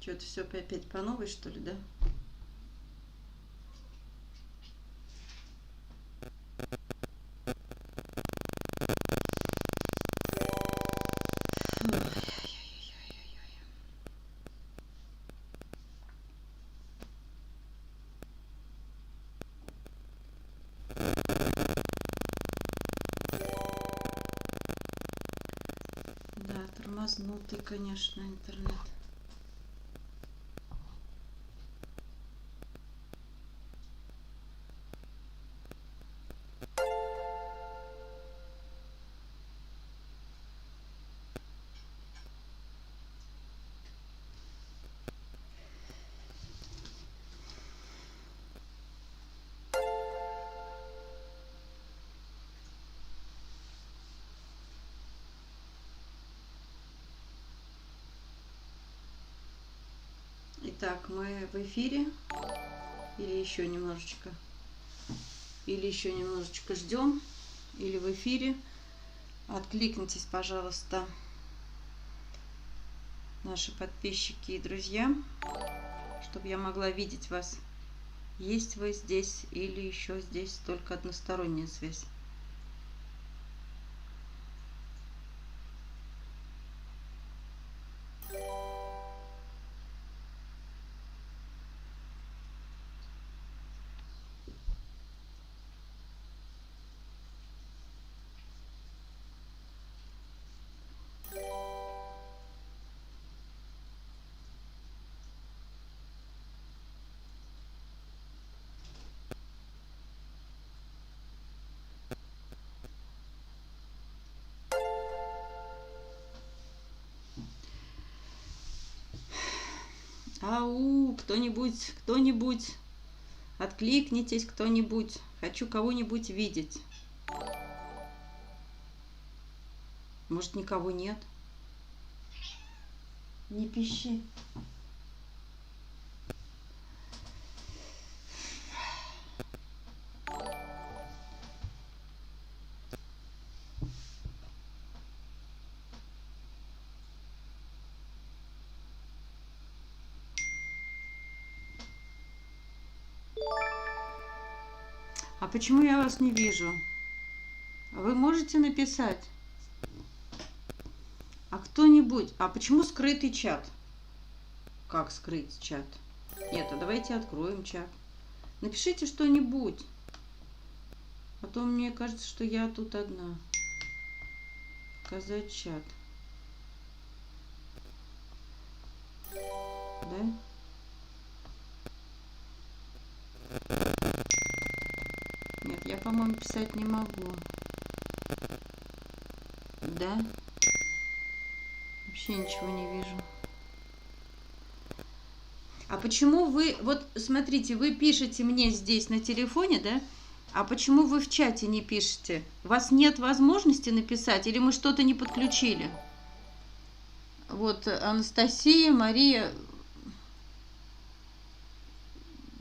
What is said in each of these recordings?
Что-то все опять по новой, что ли, да? Да, тормознутый, конечно, интернет. Итак, мы в эфире или еще немножечко? Или еще немножечко ждем? Или в эфире? Откликнитесь, пожалуйста, наши подписчики и друзья, чтобы я могла видеть вас. Есть вы здесь или еще здесь только односторонняя связь? Ау, кто-нибудь, откликнитесь, кто-нибудь. Хочу кого-нибудь видеть. Может, никого нет? Не пищи. А почему я вас не вижу? Вы можете написать? А кто-нибудь? А почему скрытый чат? Как скрыть чат? Нет, а давайте откроем чат. Напишите что-нибудь. А то мне кажется, что я тут одна. Показать чат. Да? Нет, я, по-моему, писать не могу. Да? Вообще ничего не вижу. А почему вы... Вот, смотрите, вы пишете мне здесь на телефоне, да? А почему вы в чате не пишете? У вас нет возможности написать или мы что-то не подключили? Вот, Анастасия, Мария,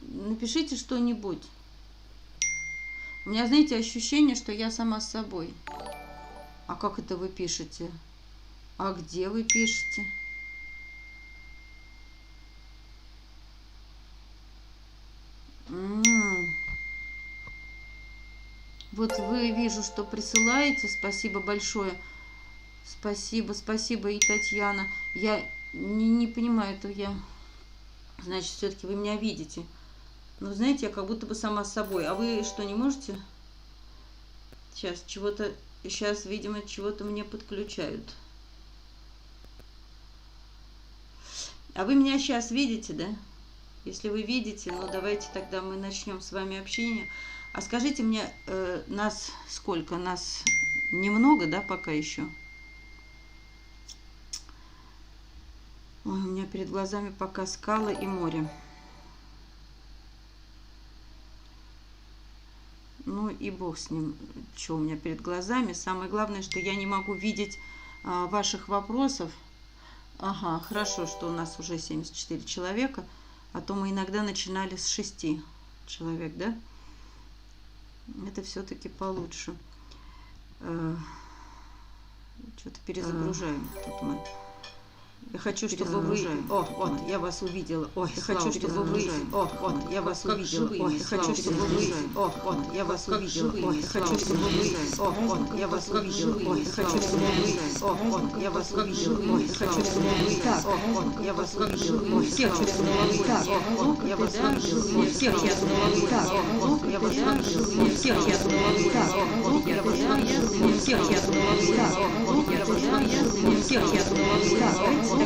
напишите что-нибудь. У меня, знаете, ощущение, что я сама с собой. А как это вы пишете? А где вы пишете? Вот вы, вижу, что присылаете. Спасибо большое. Спасибо, и Татьяна. Я не понимаю, это я... Значит, все-таки вы меня видите. Ну, знаете, я как будто бы сама с собой. А вы что, не можете? Сейчас чего-то... Сейчас, видимо, чего-то мне подключают. А вы меня сейчас видите, да? Если вы видите, ну давайте тогда мы начнем с вами общение. А скажите мне, нас сколько? Нас немного, да, пока еще? Ой, у меня перед глазами пока скалы и море. Ну и бог с ним, что у меня перед глазами. Самое главное, что я не могу видеть ваших вопросов. Ага, хорошо, что у нас уже 74 человека, а то мы иногда начинали с 6 человек, да? Это все-таки получше. Что-то перезагружаем тут мы. Я хочу, чтобы вы... О, вот, я вас увидела. Ой, я хочу, чтобы вы... О, вот, я вас увидела. Ой, я хочу, чтобы вы... О, вот, я вас увидела. Ой, я хочу, чтобы вы... О, вот, я вас увидела. Ой, я хочу, чтобы вы... О, вот, я вас увидела. Ой, я хочу, чтобы вы... Так, о, вот, я вас увидела. Ой, всех через головы. Так, о, вот, я вас увидела. Ой, всех я с головы. Так, о, вот, я вас увидела. Ой, всех я с головы. Так, о, вот, я вас увидела. Ой, всех я с головы. Так, о, вот, я вас увидела. Ой, всех я с головы.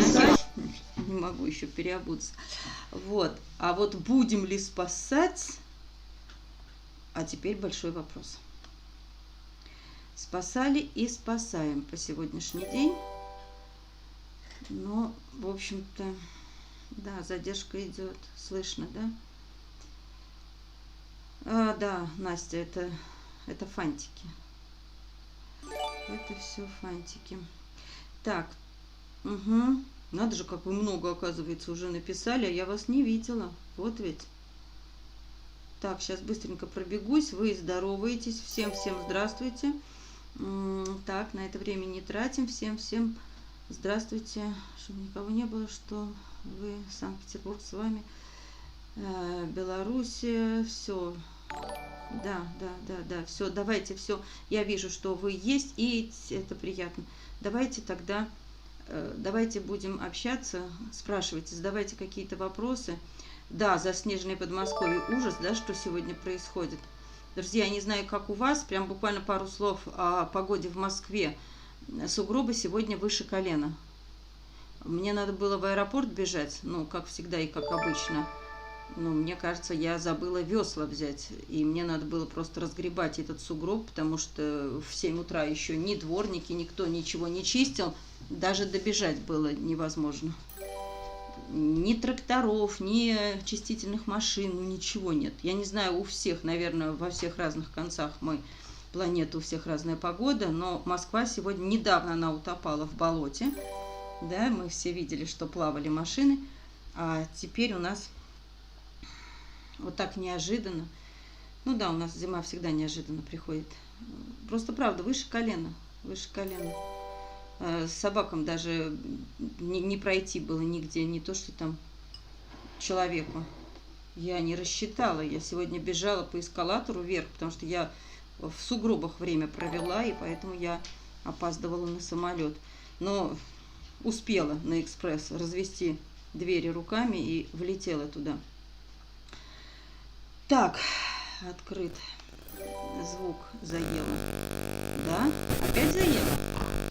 Так, не могу еще переобуться. Вот. А вот будем ли спасать? А теперь большой вопрос. Спасали и спасаем по сегодняшний день. Но, в общем-то, да, задержка идет. Слышно, да? Да, Настя, это фантики. Это все фантики. Так, угу. Надо же, как вы много, оказывается, уже написали, а я вас не видела. Вот ведь. Так, сейчас быстренько пробегусь. Вы здороваетесь. Всем-всем здравствуйте. Так, на это время не тратим. Всем-всем здравствуйте. Чтобы никого не было, что вы, Санкт-Петербург с вами. Белоруссия. Все. Да. Все, давайте, все. Я вижу, что вы есть, и это приятно. Давайте тогда, давайте будем общаться. Спрашивайте, задавайте какие-то вопросы. Да, заснеженное Подмосковье. Ужас, да, что сегодня происходит. Друзья, я не знаю, как у вас, прям буквально пару слов о погоде в Москве. Сугробы сегодня выше колена. Мне надо было в аэропорт бежать, ну, как всегда и как обычно. Но мне кажется, я забыла весла взять, и мне надо было просто разгребать этот сугроб, потому что в 7 утра еще ни дворники, никто ничего не чистил, даже добежать было невозможно. Ни тракторов, ни чистительных машин, ничего нет. Я не знаю, у всех, наверное, во всех разных концах планеты, у всех разная погода, но Москва сегодня, недавно она утопала в болоте, да, мы все видели, что плавали машины, а теперь у нас вот так неожиданно, ну да, у нас зима всегда неожиданно приходит, просто правда, выше колена. Собакам даже не пройти было нигде, не то что там человеку. Я не рассчитала, я сегодня бежала по эскалатору вверх, потому что я в сугробах время провела, и поэтому я опаздывала на самолет. Но успела на экспресс развести двери руками и влетела туда. Так, открыт. Звук заело. Да? Опять заело?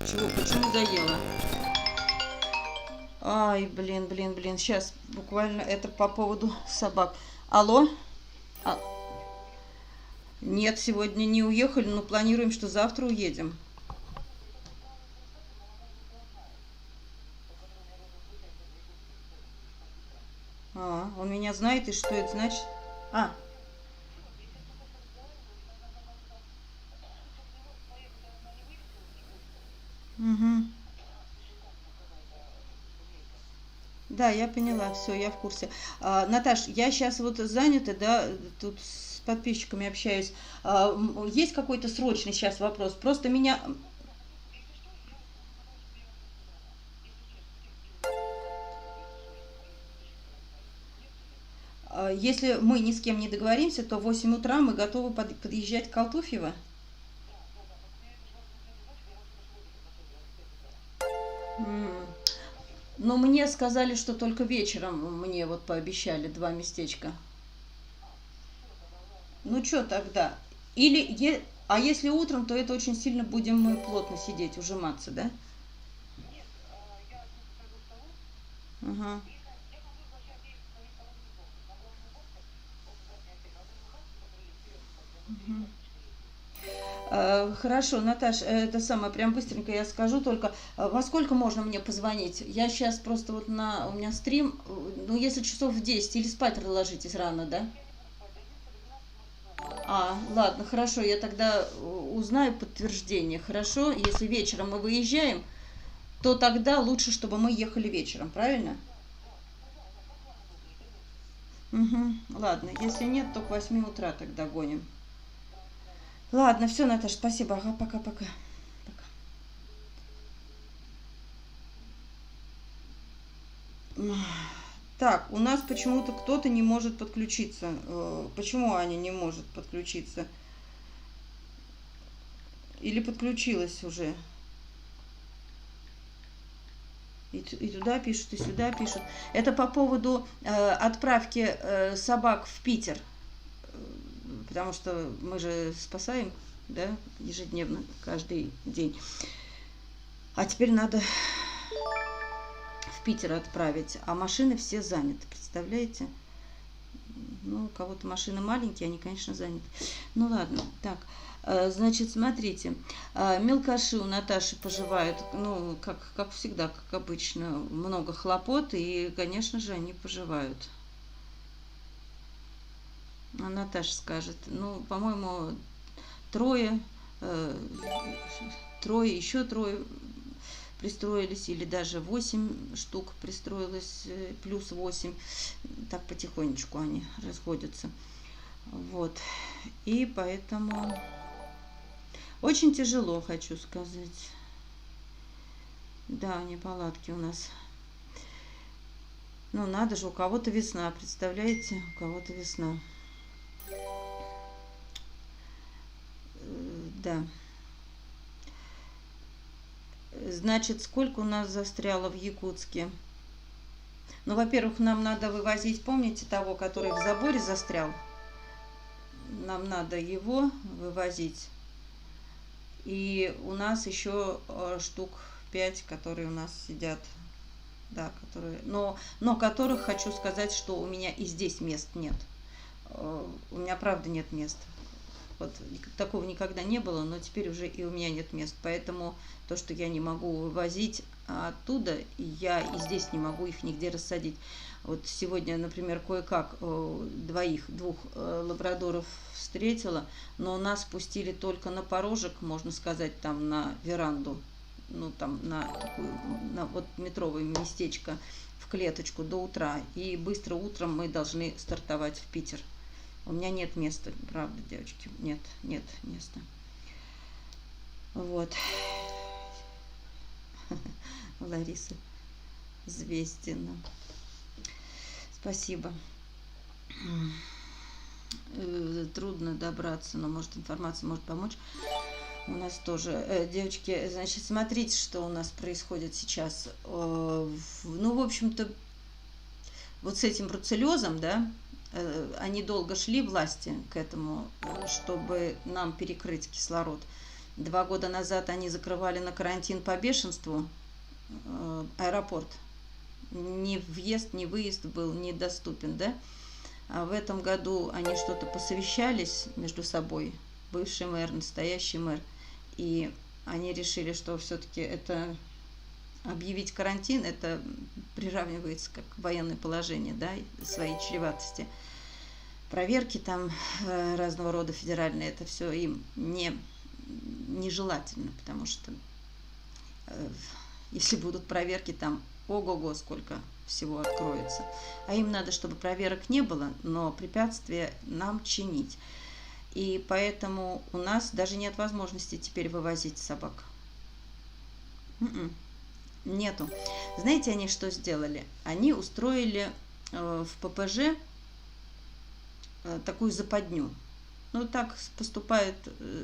Чего? Почему заело? Ай, блин. Сейчас буквально это по поводу собак. Алло? Нет, сегодня не уехали, но планируем, что завтра уедем. Он меня знает, и что это значит? Угу. Да, я поняла, все, я в курсе. Наташ, я сейчас вот занята, да, тут с подписчиками общаюсь. Есть какой-то срочный сейчас вопрос? Просто меня... Если мы ни с кем не договоримся, то в 8 утра мы готовы подъезжать к Алтуфьево. Но мне сказали, что только вечером мне вот пообещали 2 местечка. Ну что тогда? А если утром, то это очень сильно будем мы плотно сидеть, ужиматься, да? Ага. Хорошо, Наташ, это самое, прям быстренько я скажу, только во сколько можно мне позвонить? Я сейчас просто вот у меня стрим, ну, если часов в 10, или спать ложитесь рано, да? Ладно, хорошо, я тогда узнаю подтверждение. Хорошо, если вечером мы выезжаем, то тогда лучше, чтобы мы ехали вечером, правильно? Угу, ладно, если нет, то к 8 утра тогда гоним. Ладно, все, Наташа, спасибо. Ага, пока-пока. Так, у нас почему-то кто-то не может подключиться. Почему Аня не может подключиться? Или подключилась уже? И туда пишут, и сюда пишут. Это по поводу отправки собак в Питер. Потому что мы же спасаем, да, ежедневно, каждый день. А теперь надо в Питер отправить. А машины все заняты, представляете? Ну, у кого-то машины маленькие, они, конечно, заняты. Ну, ладно, так. Значит, смотрите, мелкаши у Наташи поживают, ну, как всегда, как обычно, много хлопот, и, конечно же, они поживают. А Наташа скажет, ну, по-моему, трое, еще трое пристроились, или даже 8 штук пристроилось, плюс 8, так потихонечку они расходятся. Вот, и поэтому очень тяжело, хочу сказать. Да, неполадки у нас. Ну, надо же, у кого-то весна, представляете? У кого-то весна. Да. Значит, сколько у нас застряло в Якутске? Ну, во-первых, нам надо вывозить, помните того, который в заборе застрял? Нам надо его вывозить. И у нас еще штук 5, которые у нас сидят. Да, которые, но которых хочу сказать, что у меня и здесь мест нет. У меня правда нет мест. Вот такого никогда не было, но теперь уже и у меня нет мест. Поэтому то, что я не могу вывозить оттуда, я и здесь не могу их нигде рассадить. Вот сегодня, например, кое-как двух лабрадоров встретила, но нас пустили только на порожек, можно сказать, там на веранду. Ну, там на такую, на вот метровое местечко, в клеточку до утра. И быстро утром мы должны стартовать в Питер. У меня нет места, правда, девочки, нет места. Вот. Лариса Звездина. Спасибо. Трудно добраться, но может информация может помочь. У нас тоже, девочки, значит, смотрите, что у нас происходит сейчас. Ну, в общем-то, вот с этим бруцеллезом, да, они долго шли, власти, к этому, чтобы нам перекрыть кислород. 2 года назад они закрывали на карантин по бешенству аэропорт. Ни въезд, ни выезд был недоступен, да. А в этом году они что-то посовещались между собой, бывший мэр, настоящий мэр, и они решили, что все-таки это объявить карантин, это приравнивается как военное положение, да, своей чреватости. Проверки там разного рода федеральные, это все им нежелательно, потому что если будут проверки, там ого-го сколько всего откроется. А им надо, чтобы проверок не было, но препятствия нам чинить. И поэтому у нас даже нет возможности теперь вывозить собак. Нету. Знаете, они что сделали? Они устроили в ППЖ такую западню. Ну, так поступают,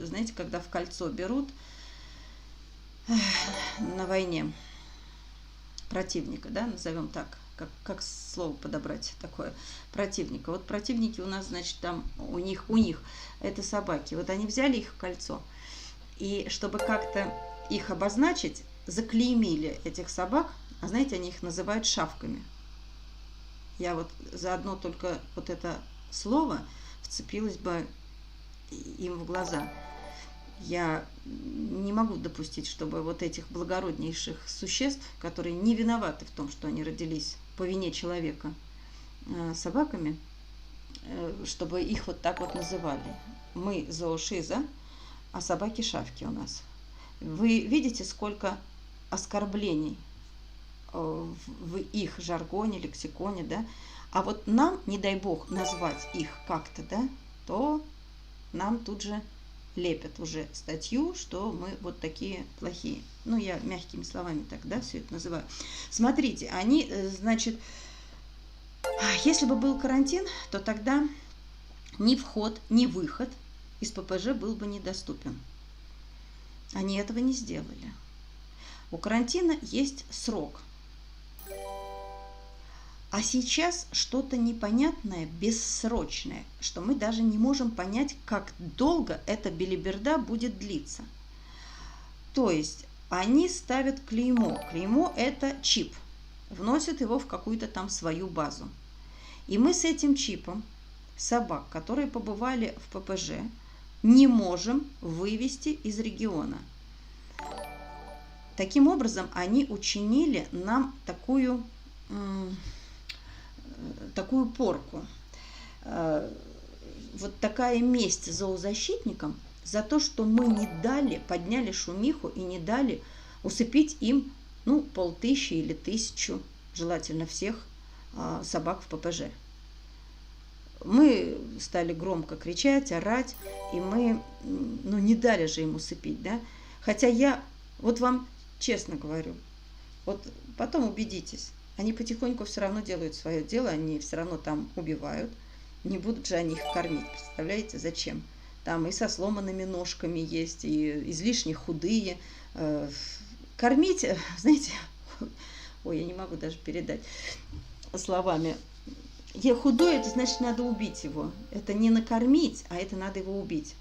знаете, когда в кольцо берут на войне противника, да, назовем так, как слово подобрать такое, противника. Вот противники у нас, значит, там у них это собаки. Вот они взяли их в кольцо, и чтобы как-то их обозначить, заклеймили этих собак, а знаете, они их называют шавками. Я вот заодно только вот это слово вцепилась бы им в глаза. Я не могу допустить, чтобы вот этих благороднейших существ, которые не виноваты в том, что они родились по вине человека собаками, чтобы их вот так вот называли. Мы зоошиза, а собаки шавки у нас. Вы видите, сколько оскорблений в их жаргоне, лексиконе, да? А вот нам, не дай бог, назвать их как-то, да, то нам тут же лепят уже статью, что мы вот такие плохие. Ну, я мягкими словами тогда все это называю. Смотрите, они, значит, если бы был карантин, то тогда ни вход, ни выход из ППЖ был бы недоступен. Они этого не сделали. У карантина есть срок. А сейчас что-то непонятное, бессрочное, что мы даже не можем понять, как долго эта белиберда будет длиться. То есть они ставят клеймо. Клеймо – это чип. Вносят его в какую-то там свою базу. И мы с этим чипом собак, которые побывали в ППЖ, не можем вывести из региона. Таким образом, они учинили нам такую порку. Вот такая месть зоозащитникам за то, что мы не дали, подняли шумиху и не дали усыпить им, 500 или 1000, желательно всех, собак в ППЖ. Мы стали громко кричать, орать, и мы, не дали же им усыпить, да. Хотя я, вот вам честно говорю, вот потом убедитесь, они потихоньку все равно делают свое дело, они все равно там убивают. Не будут же они их кормить, представляете, зачем? Там и со сломанными ножками есть, и излишне худые. Кормить, знаете, я не могу даже передать словами. Худой, это значит, надо убить его. Это не накормить, а это надо его убить.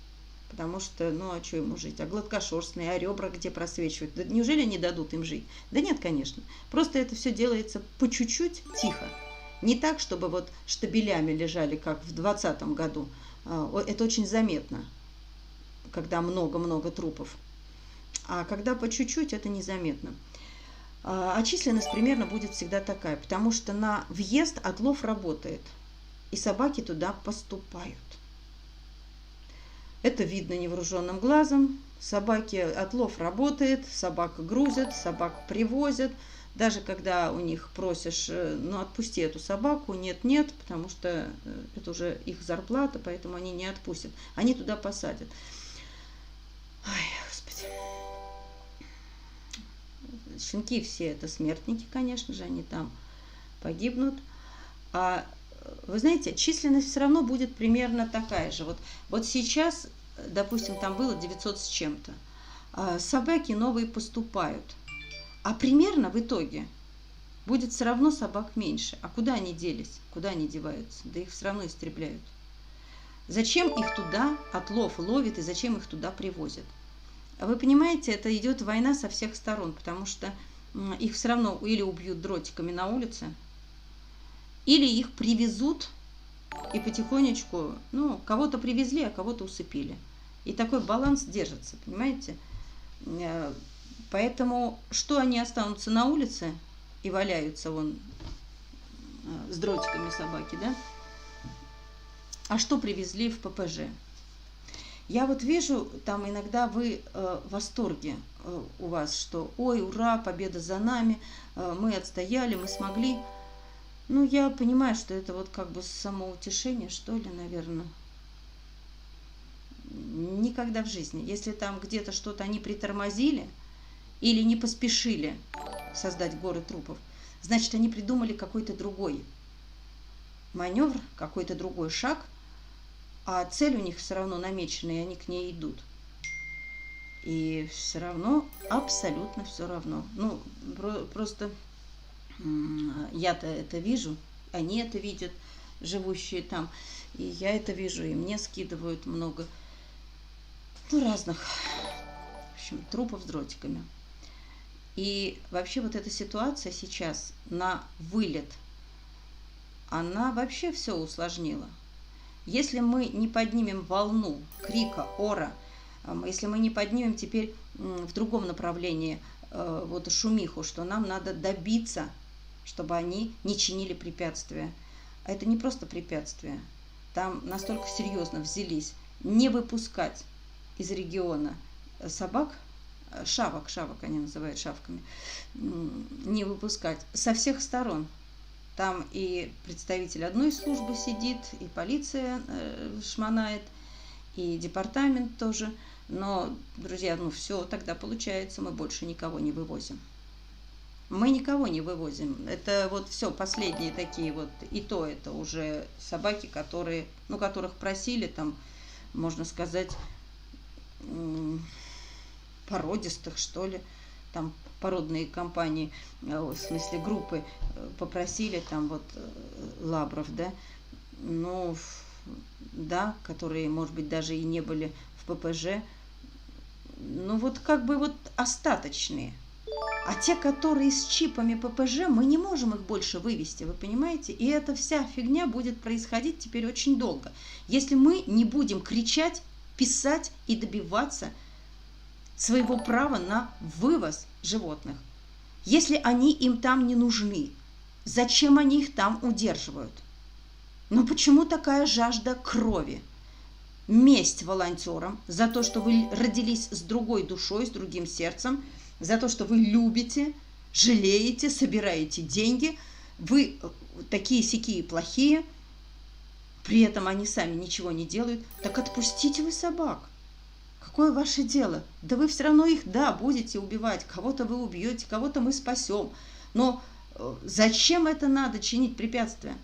Потому что, а что ему жить? А гладкошерстные, а ребра где просвечивают? Да неужели не дадут им жить? Да нет, конечно. Просто это все делается по чуть-чуть, тихо. Не так, чтобы вот штабелями лежали, как в 2020 году. Это очень заметно, когда много-много трупов. А когда по чуть-чуть, это незаметно. А численность примерно будет всегда такая, потому что на въезд отлов работает, и собаки туда поступают. Это видно невооруженным глазом. Отлов работает, собак грузят, собак привозят. Даже когда у них просишь, отпусти эту собаку, нет, потому что это уже их зарплата, поэтому они не отпустят. Они туда посадят. Ой, Господи. Щенки все это смертники, конечно же, они там погибнут. А вы знаете, численность все равно будет примерно такая же. Вот сейчас, допустим, там было 900 с чем-то. Собаки новые поступают. А примерно в итоге будет все равно собак меньше. А куда они делись? Куда они деваются? Да их все равно истребляют. Зачем их туда отлов ловит и зачем их туда привозят? Вы понимаете, это идет война со всех сторон, потому что их все равно или убьют дротиками на улице, или их привезут и потихонечку, кого-то привезли, а кого-то усыпили. И такой баланс держится, понимаете? Поэтому, что они останутся на улице и валяются с дротиками собаки, да? А что привезли в ППЖ? Я вот вижу, там иногда вы в восторге у вас, что ой, ура, победа за нами, мы отстояли, мы смогли. Я понимаю, что это вот как бы самоутешение, что ли, наверное. Никогда в жизни. Если там где-то что-то они притормозили или не поспешили создать горы трупов, значит, они придумали какой-то другой маневр, какой-то другой шаг, а цель у них все равно намечена, и они к ней идут. И все равно, абсолютно все равно. Просто я-то это вижу, они это видят, живущие там, и я это вижу, и мне скидывают много, разных, в общем, трупов с дротиками. И вообще вот эта ситуация сейчас на вылет, она вообще все усложнила. Если мы не поднимем волну крика, ора, если мы не поднимем теперь в другом направлении шумиху, что нам надо добиться, чтобы они не чинили препятствия. А это не просто препятствия. там настолько серьезно взялись не выпускать из региона собак, шавок они называют шавками, не выпускать со всех сторон. Там и представитель одной службы сидит, и полиция шмонает, и департамент тоже. Но, друзья, ну все, тогда получается, мы больше никого не вывозим. Мы никого не вывозим. Это вот все последние такие вот, и то это уже собаки, которые, ну, которых просили, там, можно сказать, породистых, что ли, там породные компании, в смысле группы попросили, там вот лабров, да, ну, да, которые, может быть, даже и не были в ППЖ, ну, вот как бы вот остаточные. А те, которые с чипами ППЖ, мы не можем их больше вывести, вы понимаете? И эта вся фигня будет происходить теперь очень долго. Если мы не будем кричать, писать и добиваться своего права на вывоз животных. Если они им там не нужны, зачем они их там удерживают? Ну почему такая жажда крови? Месть волонтерам за то, что вы родились с другой душой, с другим сердцем, за то, что вы любите, жалеете, собираете деньги, вы такие-сякие плохие, при этом они сами ничего не делают, так отпустите вы собак. Какое ваше дело? Да вы все равно их, да, будете убивать, кого-то вы убьете, кого-то мы спасем. Но зачем это надо чинить препятствия?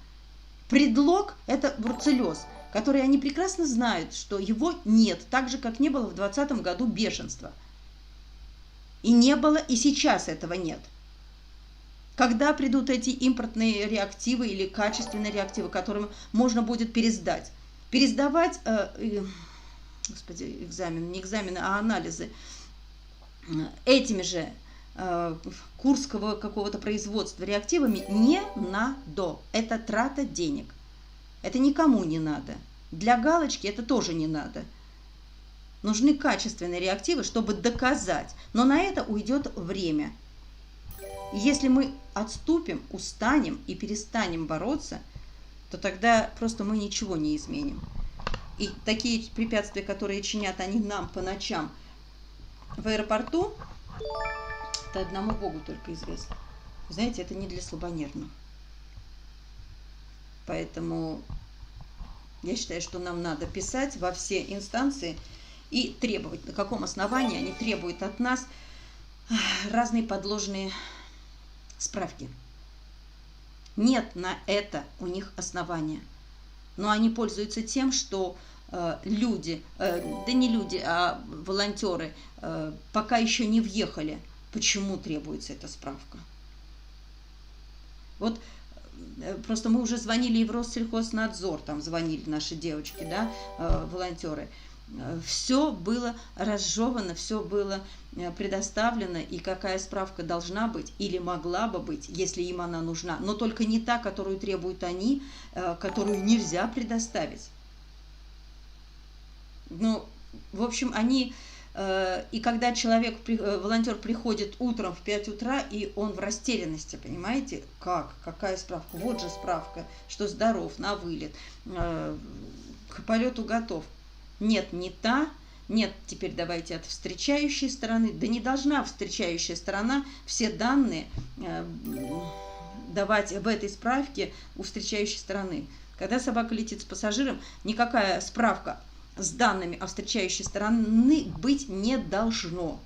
Предлог – это бруцеллез, который они прекрасно знают, что его нет, так же, как не было в 2020 году бешенства. И не было, и сейчас этого нет. Когда придут эти импортные реактивы или качественные реактивы, которым можно будет пересдать? Пересдавать, господи, не экзамены, а анализы этими же курского какого-то производства реактивами не надо. Это трата денег. Это никому не надо. Для галочки это тоже не надо. Нужны качественные реактивы, чтобы доказать. Но на это уйдет время. Если мы отступим, устанем и перестанем бороться, то тогда просто мы ничего не изменим. И такие препятствия, которые чинят они нам по ночам в аэропорту, это одному Богу только известно. Знаете, это не для слабонервных. Поэтому я считаю, что нам надо писать во все инстанции и требовать, на каком основании они требуют от нас разные подложные справки. Нет на это у них основания. Но они пользуются тем, что люди, да не люди, а волонтеры, пока еще не въехали. Почему требуется эта справка? Вот просто мы уже звонили и в Россельхознадзор, там звонили наши девочки, да, волонтеры. Все было разжевано, все было предоставлено, и какая справка должна быть или могла бы быть, если им она нужна, но только не та, которую требуют они, которую нельзя предоставить. Ну, в общем, они... И когда человек, волонтер приходит утром в 5 утра, и он в растерянности, понимаете, как, какая справка, вот же справка, что здоров, на вылет, к полету готов. Нет, не та, нет, теперь давайте от встречающей стороны, да не должна встречающая сторона все данные давать в этой справке у встречающей стороны. Когда собака летит с пассажиром, никакая справка с данными о встречающей стороны быть не должно.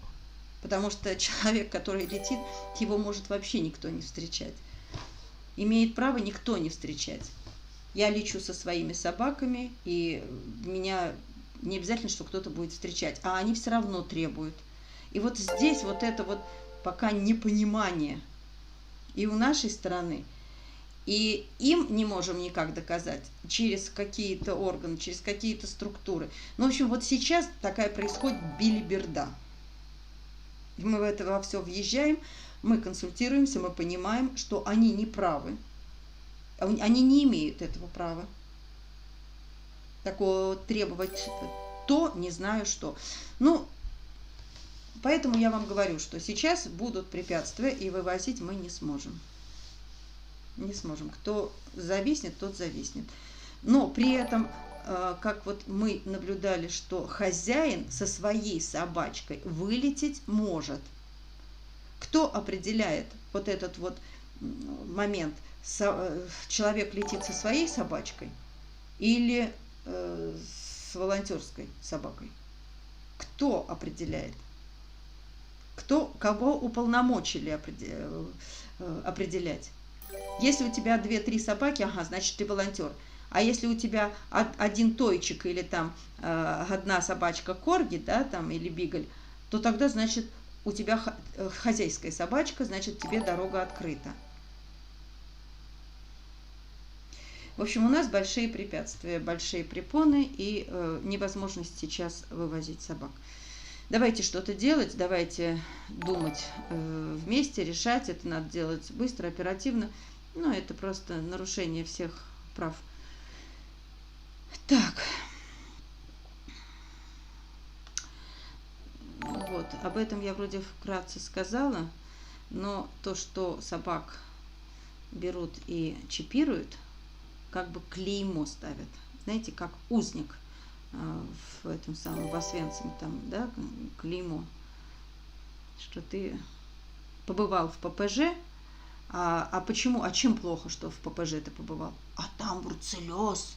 Потому что человек, который летит, его может вообще никто не встречать. Имеет право никто не встречать. Я лечу со своими собаками, и меня не обязательно, что кто-то будет встречать, а они все равно требуют. И вот здесь вот это вот пока непонимание и у нашей стороны, и им не можем никак доказать через какие-то органы, через какие-то структуры. Ну, в общем, вот сейчас такая происходит билиберда. Мы в это во все въезжаем, мы консультируемся, мы понимаем, что они не правы. Они не имеют этого права. Такого требовать то, не знаю что. Ну, поэтому я вам говорю, что сейчас будут препятствия, и вывозить мы не сможем. Не сможем. Кто зависнет, тот зависнет. Но при этом, как вот мы наблюдали, что хозяин со своей собачкой вылететь может. Кто определяет вот этот вот момент? Человек летит со своей собачкой или с волонтерской собакой? Кто определяет? Кого уполномочили определять? Если у тебя 2-3 собаки, ага, значит ты волонтер. А если у тебя один тойчик или там одна собачка корги, да, там, или бигль, то тогда, значит, у тебя хозяйская собачка, значит, тебе дорога открыта. В общем, у нас большие препятствия, большие препоны и невозможность сейчас вывозить собак. Давайте что-то делать, давайте думать вместе, решать. Это надо делать быстро, оперативно. Но это просто нарушение всех прав. Так. Вот, об этом я вроде вкратце сказала. Но то, что собак берут и чипируют, как бы клеймо ставят. Знаете, как узник в этом самом в Освенциме, там, да, клеймо, что ты побывал в ППЖ, а почему, а чем плохо, что в ППЖ ты побывал? А там бруцеллез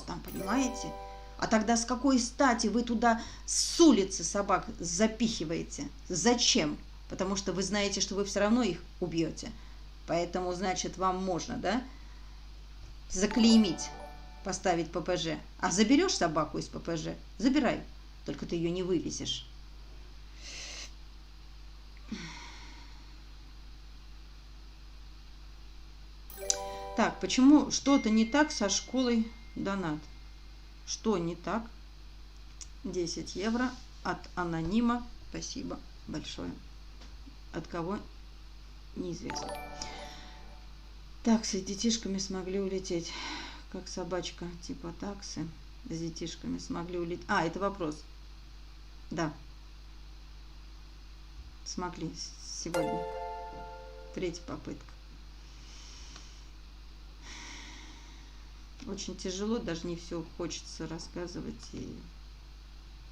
там, понимаете? А тогда с какой стати вы туда с улицы собак запихиваете? Зачем? Потому что вы знаете, что вы все равно их убьете. Поэтому, значит, вам можно, да, заклеймить, поставить ППЖ. А заберешь собаку из ППЖ, забирай. Только ты ее не вывезешь. Так, почему что-то не так со школой Донат? Что не так? 10 евро от анонима. Спасибо большое. От кого? Неизвестно. Так, с детишками смогли улететь. Как собачка типа таксы. С детишками смогли улететь. А, это вопрос. Да. Смогли сегодня. 3-я попытка. Очень тяжело, даже не все хочется рассказывать. И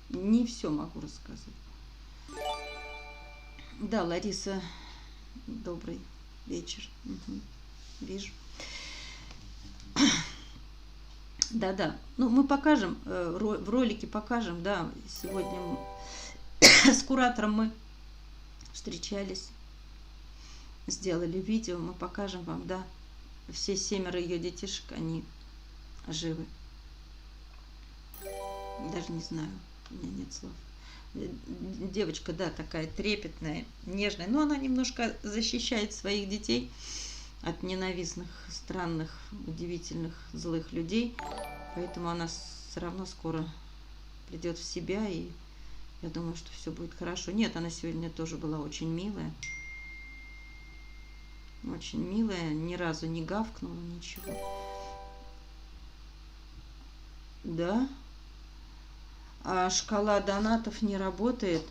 не все могу рассказать. Да, Лариса, добрый вечер. Угу. Вижу. Да. Ну, мы покажем, в ролике покажем, да. Сегодня с куратором мы встречались, сделали видео, мы покажем вам, да. Все 7 ее детишек, они живы. Даже не знаю, у меня нет слов. Девочка, да, такая трепетная, нежная, но она немножко защищает своих детей от ненавистных, странных, удивительных, злых людей. Поэтому она все равно скоро придет в себя, и я думаю, что все будет хорошо. Нет, она сегодня тоже была очень милая. Очень милая, ни разу не гавкнула, ничего. Да. А шкала донатов не работает.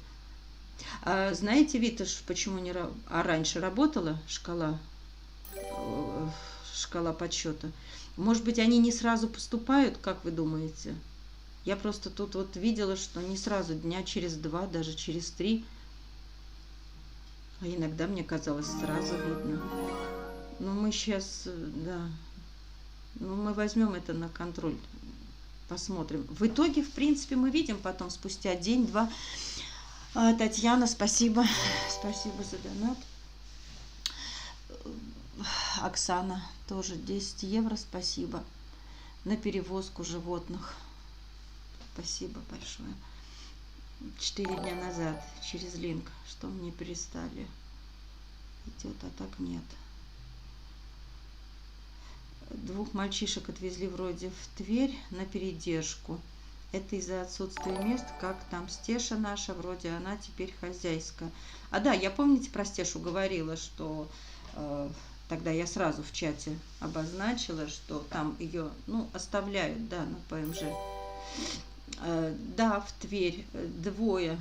А знаете, Виташ, почему не работает? А раньше работала шкала подсчета? Может быть, они не сразу поступают, как вы думаете? Я просто тут вот видела, что не сразу, дня через 2, даже через 3. А иногда мне казалось, сразу видно. Но мы сейчас, да, ну мы возьмем это на контроль, посмотрим. В итоге, в принципе, мы видим потом, спустя день-два. Татьяна, спасибо. Спасибо за донат. Оксана, тоже 10 евро, спасибо. На перевозку животных. Спасибо большое. 4 дня назад через линк, что мне перестали. Идет, а так нет. 2 мальчишек отвезли вроде в Тверь на передержку. Это из-за отсутствия мест, как там Стеша наша, вроде она теперь хозяйская. А да, я, помните, про Стешу говорила, что тогда я сразу в чате обозначила, что там ее, ну, оставляют, да, на ПМЖ. Да, в Тверь двое.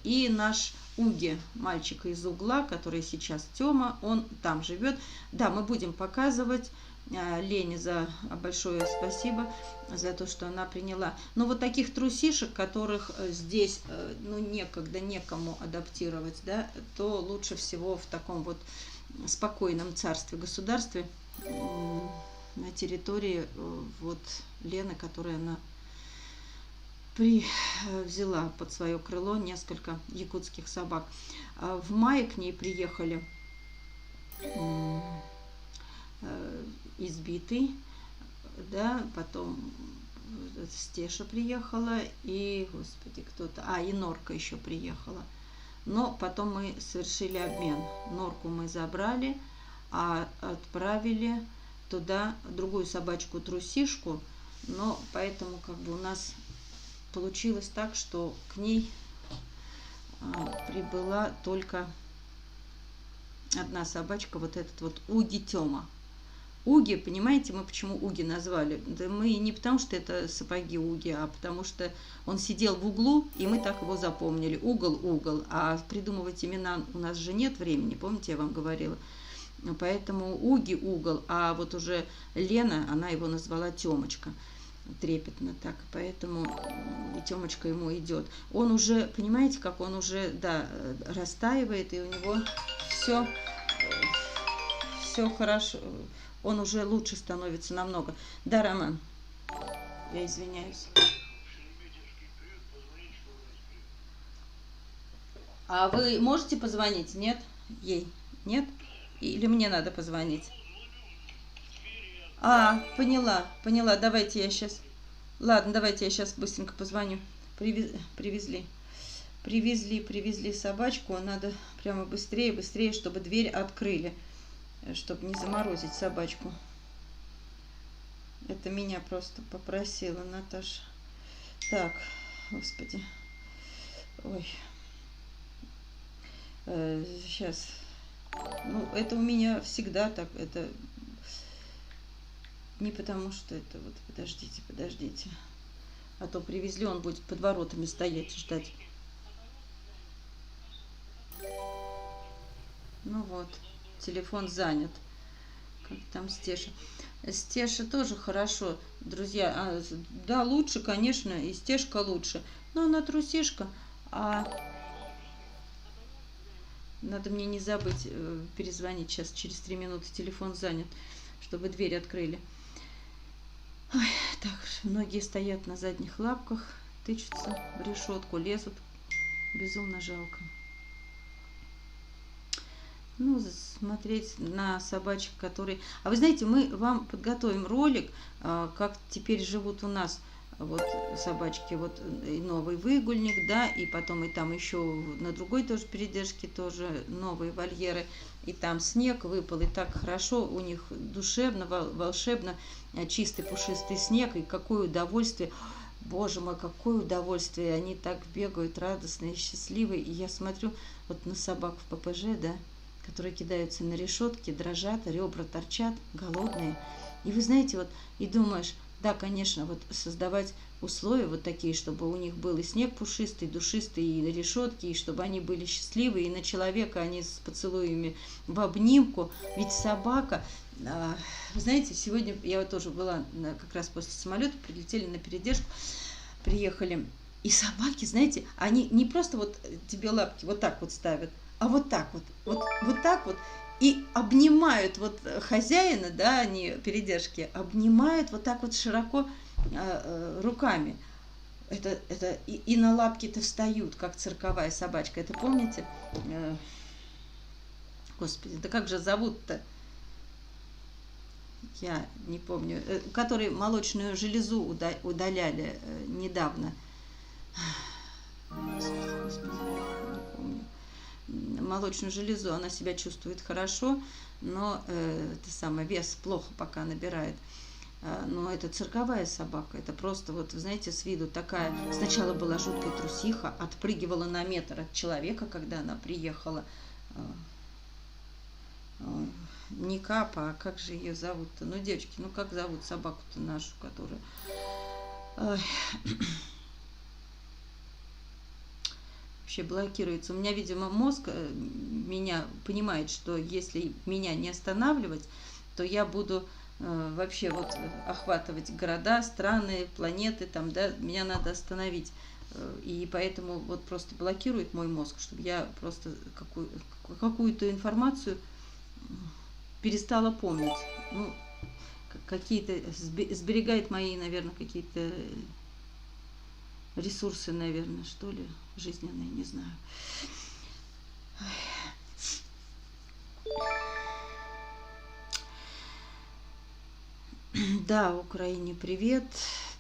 И наш Уги, мальчик из угла, который сейчас Тёма, он там живет. Да, мы будем показывать. Лене за большое спасибо за то, что она приняла. Но вот таких трусишек, которых здесь ну, некогда некому адаптировать, да, то лучше всего в таком вот спокойном царстве, государстве на территории вот Лены, которую она взяла под свое крыло несколько якутских собак. В мае к ней приехали избитый, да, потом Стеша приехала, и, господи, кто-то, и Норка еще приехала. Но потом мы совершили обмен. Норку мы забрали, а отправили туда другую собачку-трусишку, но поэтому как бы у нас получилось так, что к ней прибыла только одна собачка, вот этот вот Уги Тёма. Уги, понимаете, мы почему Уги назвали? Да мы не потому, что это сапоги Уги, а потому что он сидел в углу, и мы так его запомнили. Угол, а придумывать имена у нас же нет времени, помните, я вам говорила? Поэтому Уги угол, а вот уже Лена, она его назвала Тёмочка. Трепетно так, поэтому Тёмочка ему идет. Он уже, понимаете, как он уже, да, растаивает, и у него все хорошо. Он уже лучше становится намного. Да, Роман? Я извиняюсь. А вы можете позвонить? Нет? Ей? Нет? Или мне надо позвонить? Поняла. Давайте я сейчас... Ладно, давайте я сейчас быстренько позвоню. Привезли собачку. Надо прямо быстрее, чтобы дверь открыли. Чтобы не заморозить собачку. Это меня просто попросила Наташа. Так, господи. Ой. Сейчас. Ну, это у меня всегда так. Это не потому, что это вот... Подождите. А то привезли, он будет под воротами стоять, ждать. Ну вот. Телефон занят. Как там Стеша? Стеша тоже хорошо, друзья. Да, лучше, конечно, и Стешка лучше. Но она трусишка. Надо мне не забыть перезвонить сейчас, через 3 минуты. Телефон занят, чтобы дверь открыли. Ой, так, многие стоят на задних лапках, тычутся в решетку, лезут. Безумно жалко. Ну, смотреть на собачек, которые... А вы знаете, мы вам подготовим ролик, как теперь живут у нас вот собачки, вот и новый выгульник, да, и потом и там еще на другой тоже передержке тоже новые вольеры, и там снег выпал, и так хорошо у них душевно, волшебно, чистый пушистый снег, и какое удовольствие, боже мой, какое удовольствие, они так бегают радостные, счастливые, и я смотрю вот на собак в ППЖ, да, которые кидаются на решетки, дрожат, ребра торчат, голодные. И вы знаете, вот, и думаешь, да, конечно, вот создавать условия вот такие, чтобы у них был и снег пушистый, душистый, и решетки, и чтобы они были счастливы, и на человека они с поцелуями в обнимку. Ведь собака, вы знаете, сегодня я вот тоже была как раз после самолета, прилетели на передержку, приехали, и собаки, знаете, они не просто вот тебе лапки вот так вот ставят, а вот так вот так вот, и обнимают вот хозяина, да, они передержки, обнимают вот так вот широко руками. Это и на лапки-то встают, как цирковая собачка. Это помните? Господи, да как же зовут-то? Я не помню. Которые молочную железу удаляли недавно. Господи, не помню. Молочную железу, она себя чувствует хорошо, но это самое, вес плохо пока набирает. Но это цирковая собака, это просто, вот, вы знаете, с виду такая, сначала была жуткая трусиха, отпрыгивала на метр от человека, когда она приехала. Не Капа, а как же ее зовут-то? Ну, девочки, ну как зовут собаку-то нашу, которая... Вообще блокируется. У меня, видимо, мозг меня понимает, что если меня не останавливать, то я буду вообще вот охватывать города, страны, планеты, там, да, меня надо остановить. И поэтому вот просто блокирует мой мозг, чтобы я просто какую-то информацию перестала помнить. Ну, какие-то сберегает мои, наверное, какие-то ресурсы, наверное, что ли, жизненные, не знаю. Да, Украине привет,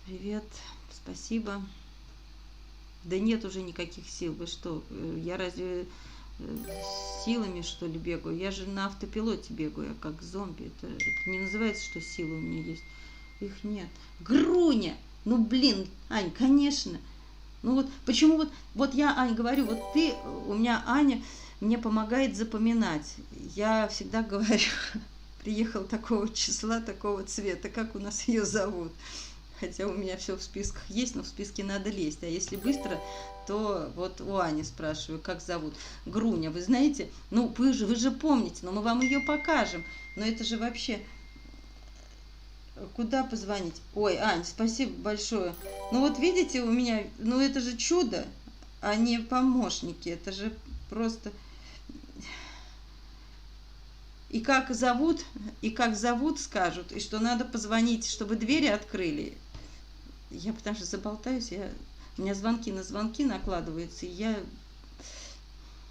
привет, спасибо. Да нет уже никаких сил, вы что, я разве силами, что ли, бегаю? Я же на автопилоте бегаю, я как зомби. Это не называется, что силы у меня есть. Их нет. Груня! Ну, блин, Ань, конечно. Ну вот, почему вот я, Ань, говорю, вот ты, у меня Аня мне помогает запоминать. Я всегда говорю, приехал такого числа, такого цвета, как у нас ее зовут. Хотя у меня все в списках есть, но в списке надо лезть. А если быстро, то вот у Ани спрашиваю, как зовут. Груня, вы знаете, ну вы же помните, но мы вам ее покажем. Но это же вообще... Куда позвонить? Ой, Ань, спасибо большое. Ну вот видите, у меня, ну это же чудо, а не помощники. Это же просто... И как зовут, скажут, и что надо позвонить, чтобы двери открыли. Я потому что заболтаюсь, у меня звонки на звонки накладываются, и я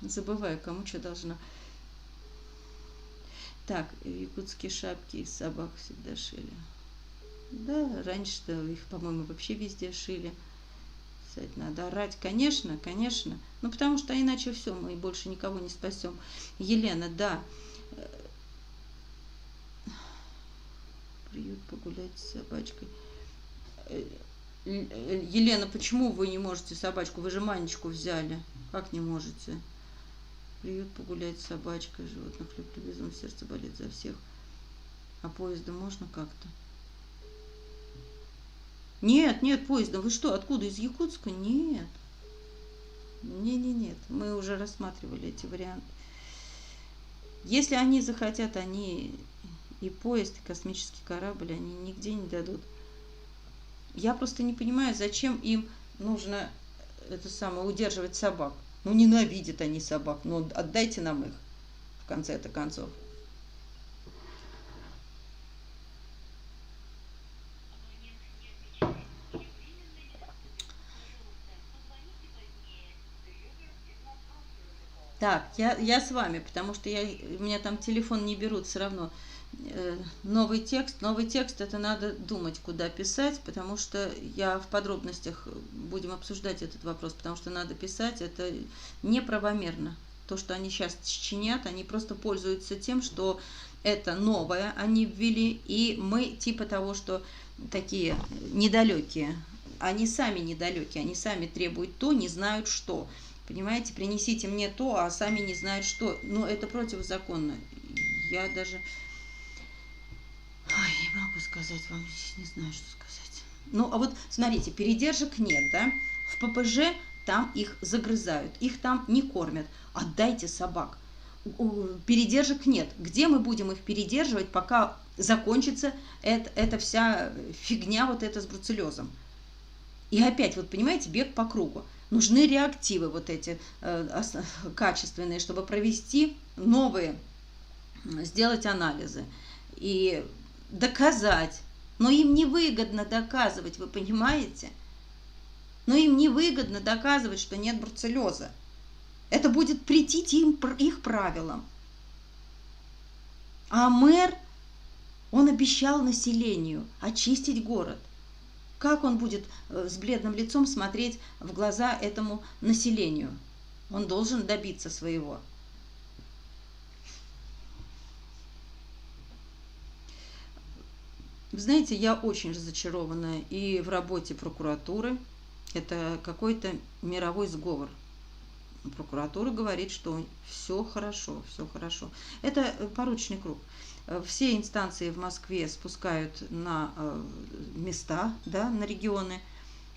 забываю, кому что должна. Так, якутские шапки из собак всегда шили. Да, раньше-то их, по-моему, вообще везде шили. Кстати, надо орать. Конечно, конечно. Ну, потому что иначе все, мы больше никого не спасем. Елена, да. Приют погулять с собачкой. Елена, почему вы не можете собачку? Вы же Манечку взяли. Как не можете? Приют погулять с собачкой. Животных люблю, безумно, сердце болит за всех. А поездом можно как-то? Нет, нет, поездом. Вы что, откуда? Из Якутска? Нет. Нет. Мы уже рассматривали эти варианты. Если они захотят, они и поезд, и космический корабль, они нигде не дадут. Я просто не понимаю, зачем им нужно это самое удерживать собак. Ну, ненавидят они собак. Ну, отдайте нам их в конце-то концов. Так, я с вами, потому что у меня там телефон не берут все равно. Новый текст, это надо думать, куда писать, потому что я в подробностях будем обсуждать этот вопрос, потому что надо писать, это неправомерно. То, что они сейчас чинят, они просто пользуются тем, что это новое они ввели, и мы типа того, что такие недалекие, они сами недалекие, они сами требуют то, не знают что. Понимаете, принесите мне то, а сами не знают что. Но это противозаконно. Я даже... Ой, не могу сказать вам, не знаю, что сказать. Ну, а вот смотрите, передержек нет, да? В ППЖ там их загрызают, их там не кормят. Отдайте собак. Передержек нет. Где мы будем их передерживать, пока закончится эта вся фигня вот эта с бруцеллезом? И опять, вот понимаете, бег по кругу. Нужны реактивы вот эти качественные, чтобы провести новые, сделать анализы и доказать. Но им невыгодно доказывать, вы понимаете? Но им невыгодно доказывать, что нет бруцеллеза. Это будет претить их правилам. А мэр, он обещал населению очистить город. Как он будет с бледным лицом смотреть в глаза этому населению? Он должен добиться своего. Вы знаете, я очень разочарована и в работе прокуратуры. Это какой-то мировой сговор. Прокуратура говорит, что все хорошо, все хорошо. Это порочный круг. Все инстанции в Москве спускают на места, да, на регионы,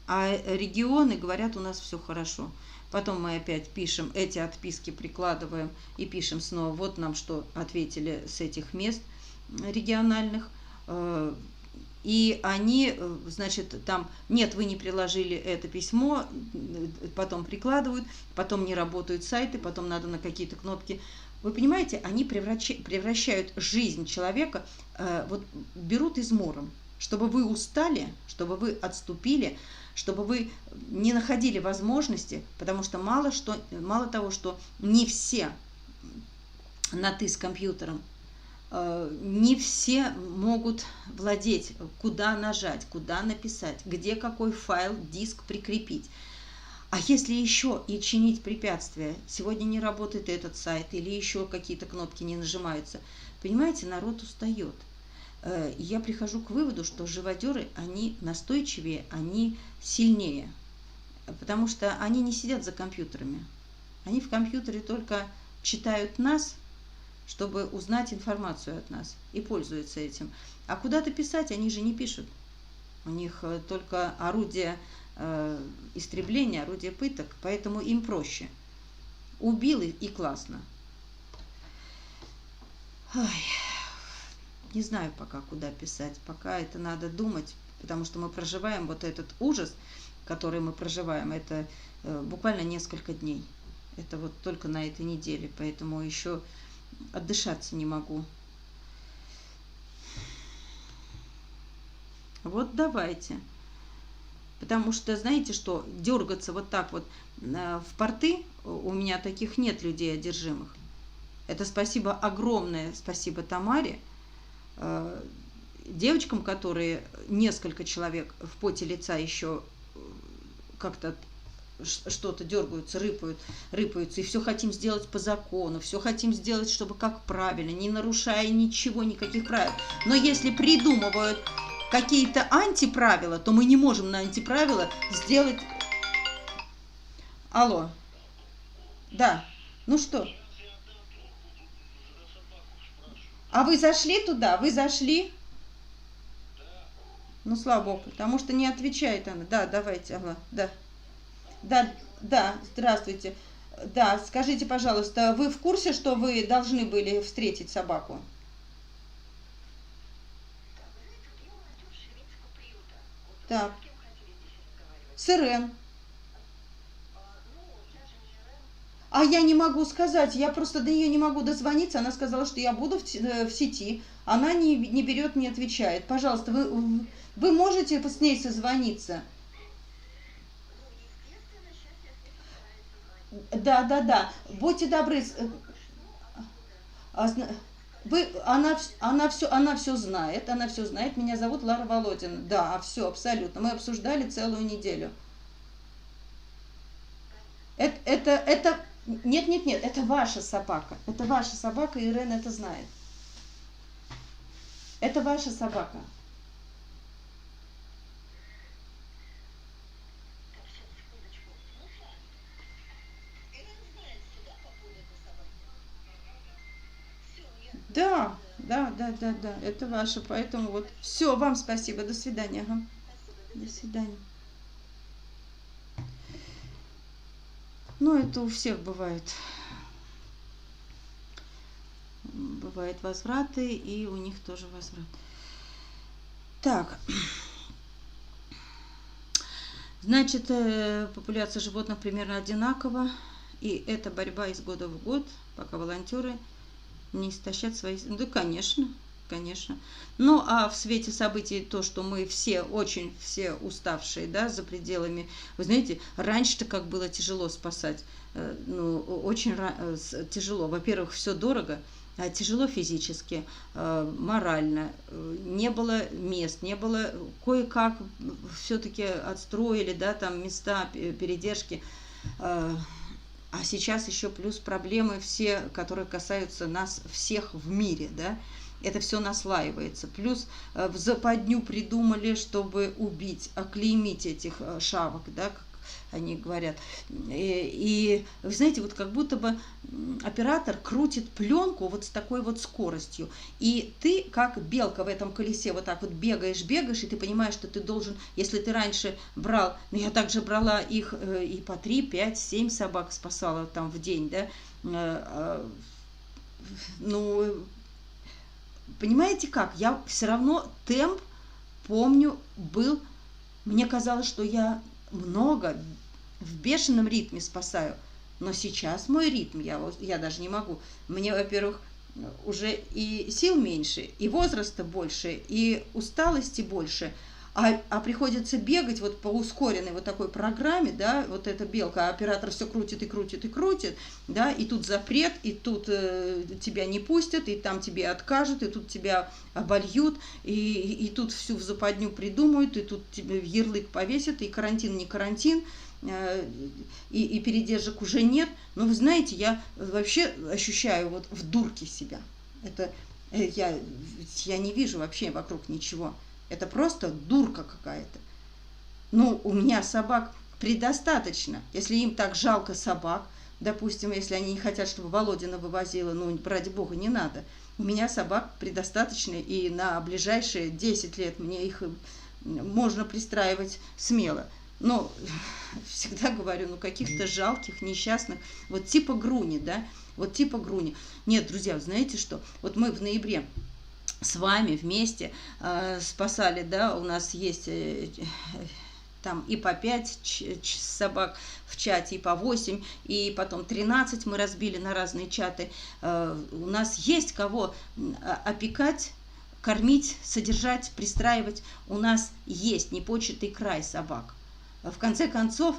а регионы говорят, у нас все хорошо. Потом мы опять пишем, эти отписки прикладываем и пишем снова, вот нам что ответили с этих мест региональных. И они, значит, там, нет, вы не приложили это письмо, потом прикладывают, потом не работают сайты, потом надо на какие-то кнопки. Вы понимаете, они превращают жизнь человека, вот берут измором, чтобы вы устали, чтобы вы отступили, чтобы вы не находили возможности, потому что мало того, что не все на «ты» с компьютером, не все могут владеть, куда нажать, куда написать, где какой файл, диск прикрепить. А если еще и чинить препятствия, сегодня не работает этот сайт или еще какие-то кнопки не нажимаются, понимаете, народ устает. Я прихожу к выводу, что живодеры, они настойчивее, они сильнее, потому что они не сидят за компьютерами. Они в компьютере только читают нас, чтобы узнать информацию от нас, и пользуются этим. А куда-то писать они же не пишут. У них только орудие истребления, орудие пыток, поэтому им проще. Убил и классно. Ой, не знаю пока, куда писать. Пока это надо думать, потому что мы проживаем вот этот ужас, который мы проживаем, это буквально несколько дней. Это вот только на этой неделе, поэтому еще отдышаться не могу. Вот давайте. Потому что, знаете что, дергаться вот так вот в порты, у меня таких нет людей одержимых. Это спасибо, огромное спасибо Тамаре, девочкам, которые несколько человек в поте лица еще как-то что-то дергаются, рыпаются, и все хотим сделать по закону, все хотим сделать, чтобы как правильно, не нарушая ничего, никаких правил. Но если придумывают какие-то антиправила, то мы не можем на антиправила сделать... Алло. Да. Ну что? А вы зашли туда? Вы зашли? Ну, слава богу, потому что не отвечает она. Да, давайте, ага, да. Да, здравствуйте. Да, скажите, пожалуйста, вы в курсе, что вы должны были встретить собаку? Так. С Ирен. А я не могу сказать, я просто до нее не могу дозвониться. Она сказала, что я буду в сети. Она не берет, не отвечает. Пожалуйста, вы можете с ней созвониться? Да. Будьте добры. Она все знает. Она все знает. Меня зовут Лара Володина. Да, все, абсолютно. Мы обсуждали целую неделю. Нет, это ваша собака. Это ваша собака, и Ирен это знает. Это ваша собака. Да, это ваше, поэтому вот. Все, вам спасибо, до свидания. Ага. До свидания. Ну, это у всех бывает. Бывают возвраты, и у них тоже возврат. Так. Значит, популяция животных примерно одинакова. И это борьба из года в год, пока волонтеры не истощат свои... Да, конечно. Ну, а в свете событий то, что мы все уставшие, да, за пределами... Вы знаете, раньше-то как было тяжело спасать. Ну, очень тяжело. Во-первых, все дорого, тяжело физически, морально. Не было мест, не было... Кое-как все-таки отстроили, да, там места, передержки. А сейчас еще плюс проблемы все, которые касаются нас всех в мире, да. Это все наслаивается. Плюс в западню придумали, чтобы убить, оклеймить этих шавок, да, как они говорят. И вы знаете, вот как будто бы оператор крутит пленку вот с такой вот скоростью. И ты, как белка в этом колесе, вот так вот бегаешь, и ты понимаешь, что ты должен, если ты раньше брал, ну я также брала их и по 3, 5, 7 собак спасала там в день, да, ну... понимаете как, я все равно темп, помню, был, мне казалось, что я много, в бешеном ритме спасаю, но сейчас мой ритм, я даже не могу, мне, во-первых, уже и сил меньше, и возраста больше, и усталости больше, а приходится бегать вот по ускоренной вот такой программе, да, вот эта белка, а оператор все крутит и крутит и крутит, да, и тут запрет, и тут тебя не пустят, и там тебе откажут, и тут тебя обольют, и тут всю в западню придумают, и тут тебе ярлык повесят, и карантин не карантин, и передержек уже нет. Но вы знаете, я вообще ощущаю вот в дурке себя. Это я не вижу вообще вокруг ничего. Это просто дурка какая-то. Ну, у меня собак предостаточно. Если им так жалко собак, допустим, если они не хотят, чтобы Володина вывозила, ну, ради бога, не надо. У меня собак предостаточно, и на ближайшие 10 лет мне их можно пристраивать смело. Но всегда говорю, ну, каких-то жалких, несчастных, вот типа Груни, да, вот типа Груни. Нет, друзья, знаете что? Вот мы в ноябре с вами вместе спасали, да, у нас есть там и по 5 собак в чате, и по 8, и потом 13 мы разбили на разные чаты. У нас есть кого опекать, кормить, содержать, пристраивать. У нас есть непочатый край собак. В конце концов,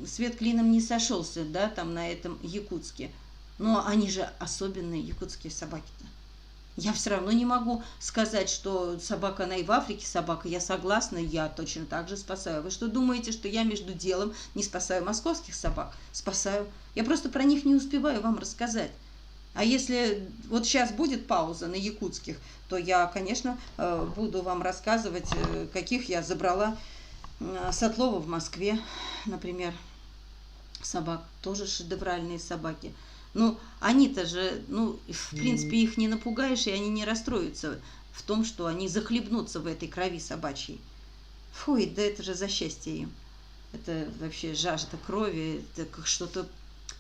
свет клином не сошелся, да, там на этом Якутске. Но они же особенные, якутские собаки-то. Я все равно не могу сказать, что собака, она и в Африке собака. Я согласна, я точно так же спасаю. Вы что думаете, что я между делом не спасаю московских собак? Спасаю. Я просто про них не успеваю вам рассказать. А если вот сейчас будет пауза на якутских, то я, конечно, буду вам рассказывать, каких я забрала с отлова в Москве, например, собак. Тоже шедевральные собаки. Ну, они-то же, ну, в принципе, их не напугаешь, и они не расстроятся в том, что они захлебнутся в этой крови собачьей. Фу, да это же за счастье им. Это вообще жажда крови, это как что-то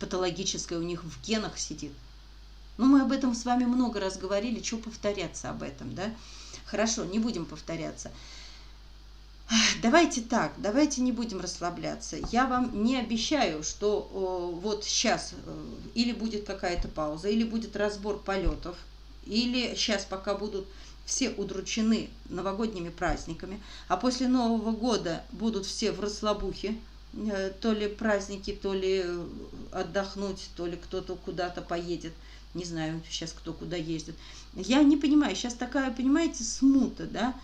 патологическое у них в генах сидит. Ну, мы об этом с вами много раз говорили, чего повторяться об этом, да? Хорошо, не будем повторяться. Давайте так, давайте не будем расслабляться. Я вам не обещаю, что вот сейчас или будет какая-то пауза, или будет разбор полетов, или сейчас пока будут все удручены новогодними праздниками, а после Нового года будут все в расслабухе, то ли праздники, то ли отдохнуть, то ли кто-то куда-то поедет. Не знаю сейчас, кто куда ездит. Я не понимаю, сейчас такая, понимаете, смута, да?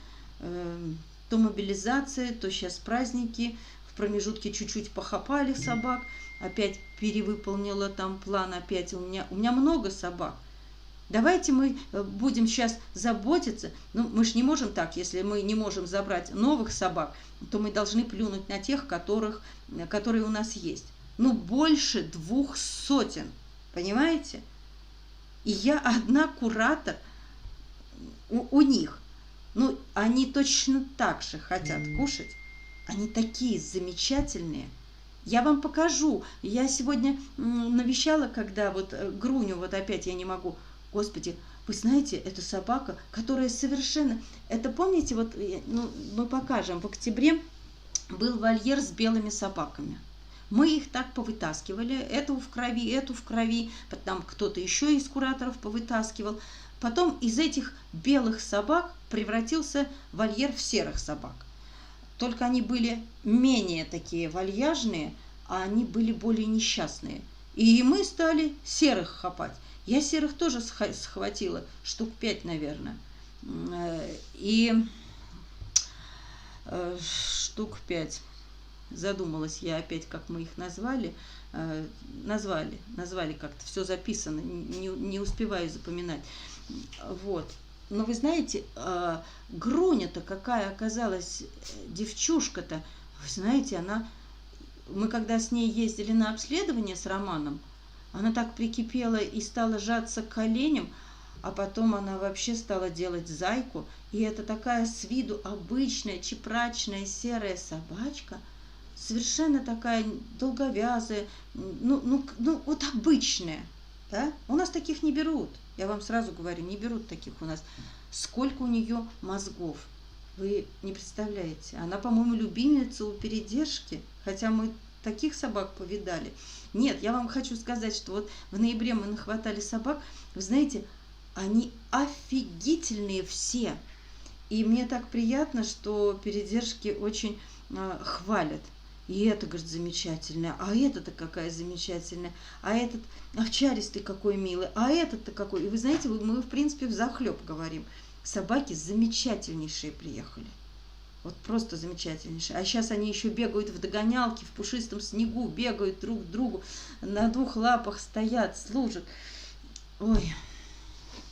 То мобилизация, то сейчас праздники, в промежутке чуть-чуть похапали собак, опять перевыполнила там план, опять у меня много собак. Давайте мы будем сейчас заботиться, ну мы же не можем так, если мы не можем забрать новых собак, то мы должны плюнуть на тех, которые у нас есть. Ну больше 200, понимаете? И я одна куратор у них. Ну, они точно так же хотят кушать. Они такие замечательные. Я вам покажу. Я сегодня навещала, когда вот Груню, вот опять я не могу. Господи, вы знаете, это собака, которая совершенно... Это помните, вот ну, мы покажем, в октябре был вольер с белыми собаками. Мы их так повытаскивали, эту в крови, потом кто-то еще из кураторов повытаскивал. Потом из этих белых собак превратился вольер в серых собак. Только они были менее такие вальяжные, а они были более несчастные. И мы стали серых хапать. Я серых тоже схватила, штук 5, наверное. И штук 5. Задумалась я опять, как мы их назвали. Назвали как-то, все записано, не успеваю запоминать. Вот. Но вы знаете, Груня-то какая оказалась девчушка-то. Вы знаете, мы когда с ней ездили на обследование с Романом, она так прикипела и стала жаться к коленям, а потом она вообще стала делать зайку. И это такая с виду обычная, чепрачная, серая собачка, совершенно такая долговязая, ну вот обычная. Да? У нас таких не берут. Я вам сразу говорю, не берут таких у нас. Сколько у нее мозгов. Вы не представляете. Она, по-моему, любимица у передержки. Хотя мы таких собак повидали. Нет, я вам хочу сказать, что вот в ноябре мы нахватали собак. Вы знаете, они офигительные все. И мне так приятно, что передержки очень хвалят. И это, говорит, замечательное, а это-то какая замечательная, а этот овчаристый какой милый, а этот-то какой. И вы знаете, мы, в принципе, взахлеб говорим. Собаки замечательнейшие приехали. Вот просто замечательнейшие. А сейчас они еще бегают в догонялке, в пушистом снегу, бегают друг к другу, на двух лапах стоят, служат. Ой,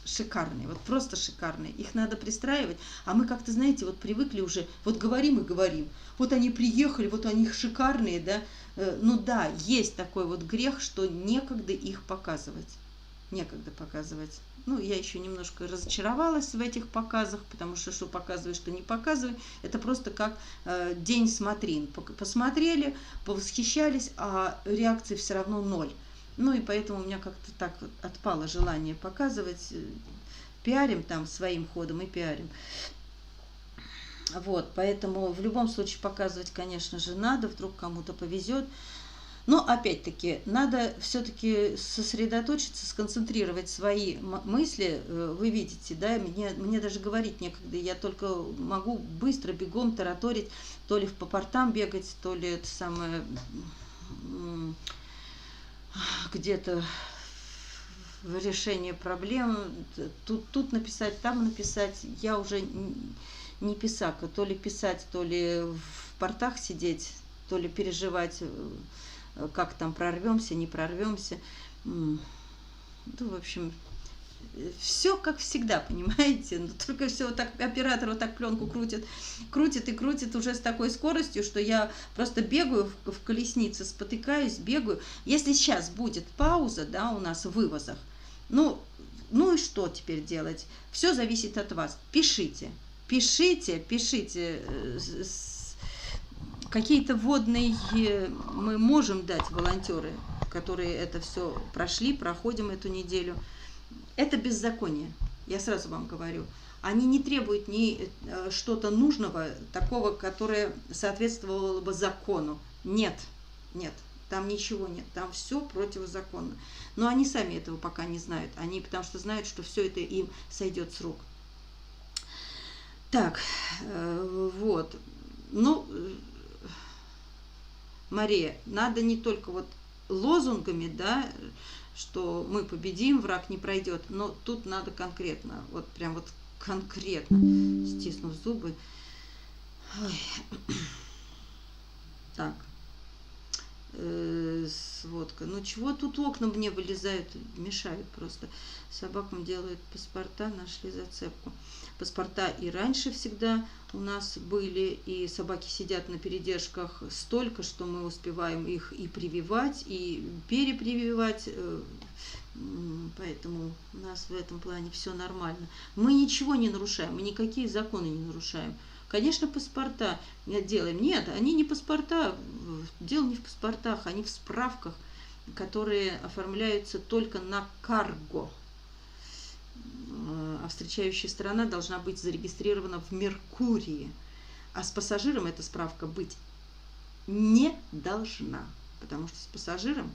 шикарные, вот просто шикарные. Их надо пристраивать, а мы как-то, знаете, вот привыкли уже, вот говорим и говорим. Вот они приехали, вот они шикарные, да. Ну да, есть такой вот грех, что некогда их показывать. Некогда показывать. Ну, я еще немножко разочаровалась в этих показах, потому что показывай, что не показывай. Это просто как день смотрин. Посмотрели, повосхищались, а реакции все равно ноль. Ну и поэтому у меня как-то так вот отпало желание показывать. Пиарим там своим ходом и пиарим. Вот, поэтому в любом случае показывать, конечно же, надо, вдруг кому-то повезет. Но опять-таки, надо все-таки сосредоточиться, сконцентрировать свои мысли. Вы видите, да, мне даже говорить некогда. Я только могу быстро, бегом тараторить, то ли по портам бегать, то ли это самое где-то в решении проблем. Тут написать, там написать. Я уже не писака. То ли писать, то ли в портах сидеть, то ли переживать, как там прорвемся, не прорвемся. Ну, в общем, все как всегда, понимаете? Но только все вот так, оператор вот так пленку крутит и крутит уже с такой скоростью, что я просто бегаю в колеснице, спотыкаюсь, бегаю. Если сейчас будет пауза, да, у нас в вывозах, ну и что теперь делать? Все зависит от вас. Пишите. Какие-то вводные мы можем дать, волонтеры, которые это все прошли, проходим эту неделю. Это беззаконие, я сразу вам говорю. Они не требуют ни что-то нужного, такого, которое соответствовало бы закону. Нет, там ничего нет, там все противозаконно. Но они сами этого пока не знают, потому что знают, что все это им сойдет с рук. Так, вот, ну, Мария, надо не только вот лозунгами, да, что мы победим, враг не пройдет, но тут надо конкретно, вот прям вот конкретно, стиснув зубы. Ой. Так, сводка. Ну чего тут окна мне вылезают, мешают просто. Собакам делают паспорта, нашли зацепку. Паспорта и раньше всегда у нас были, и собаки сидят на передержках столько, что мы успеваем их и прививать, и перепрививать, поэтому у нас в этом плане все нормально. Мы ничего не нарушаем, мы никакие законы не нарушаем. Конечно, паспорта делаем. Нет, они не паспорта, дело не в паспортах, они в справках, которые оформляются только на карго. А встречающая сторона должна быть зарегистрирована в Меркурии. А с пассажиром эта справка быть не должна, потому что с пассажиром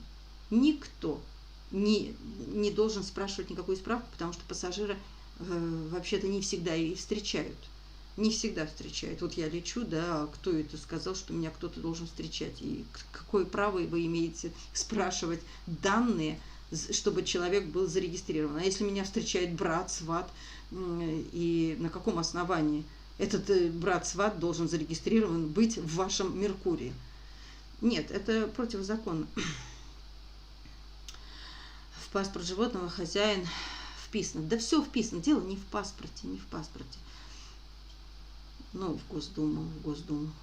никто не должен спрашивать никакую справку, потому что пассажира вообще-то не всегда и встречают. Не всегда встречают. Вот я лечу, да, а кто это сказал, что меня кто-то должен встречать? И какое право вы имеете спрашивать данные, чтобы человек был зарегистрирован? А если меня встречает брат, сват, и на каком основании этот брат, сват должен зарегистрирован быть в вашем Меркурии? Нет, это противозаконно. В паспорт животного хозяин вписан. Да все вписано. Дело не в паспорте, не в паспорте. Ну, в Госдуму,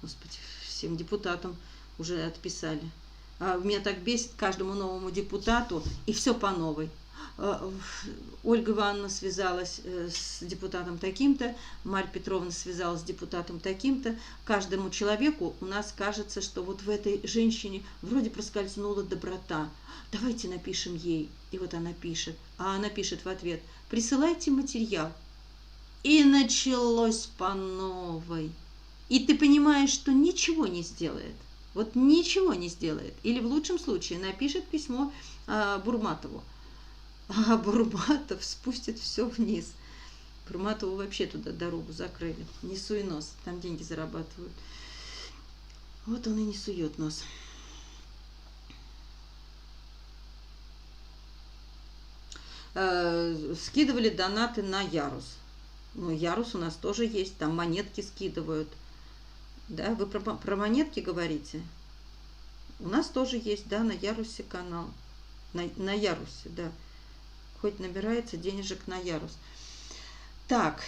господи, всем депутатам уже отписали. А меня так бесит каждому новому депутату, и все по новой. Ольга Ивановна связалась с депутатом таким-то, Марья Петровна связалась с депутатом таким-то. Каждому человеку у нас кажется, что вот в этой женщине вроде проскользнула доброта. Давайте напишем ей. И вот она пишет. А она пишет в ответ: присылайте материал. И началось по новой. И ты понимаешь, что ничего не сделает. Вот ничего не сделает. Или в лучшем случае напишет письмо Бурматову. А Бурматов спустит все вниз. Бурматову вообще туда дорогу закрыли. Не суй нос, там деньги зарабатывают. Вот он и не сует нос. Скидывали донаты на Ярус. Ну, Ярус у нас тоже есть, там монетки скидывают. Да, вы про монетки говорите? У нас тоже есть, да, на Ярусе канал. На Ярусе, да. Хоть набирается денежек на Ярус. Так,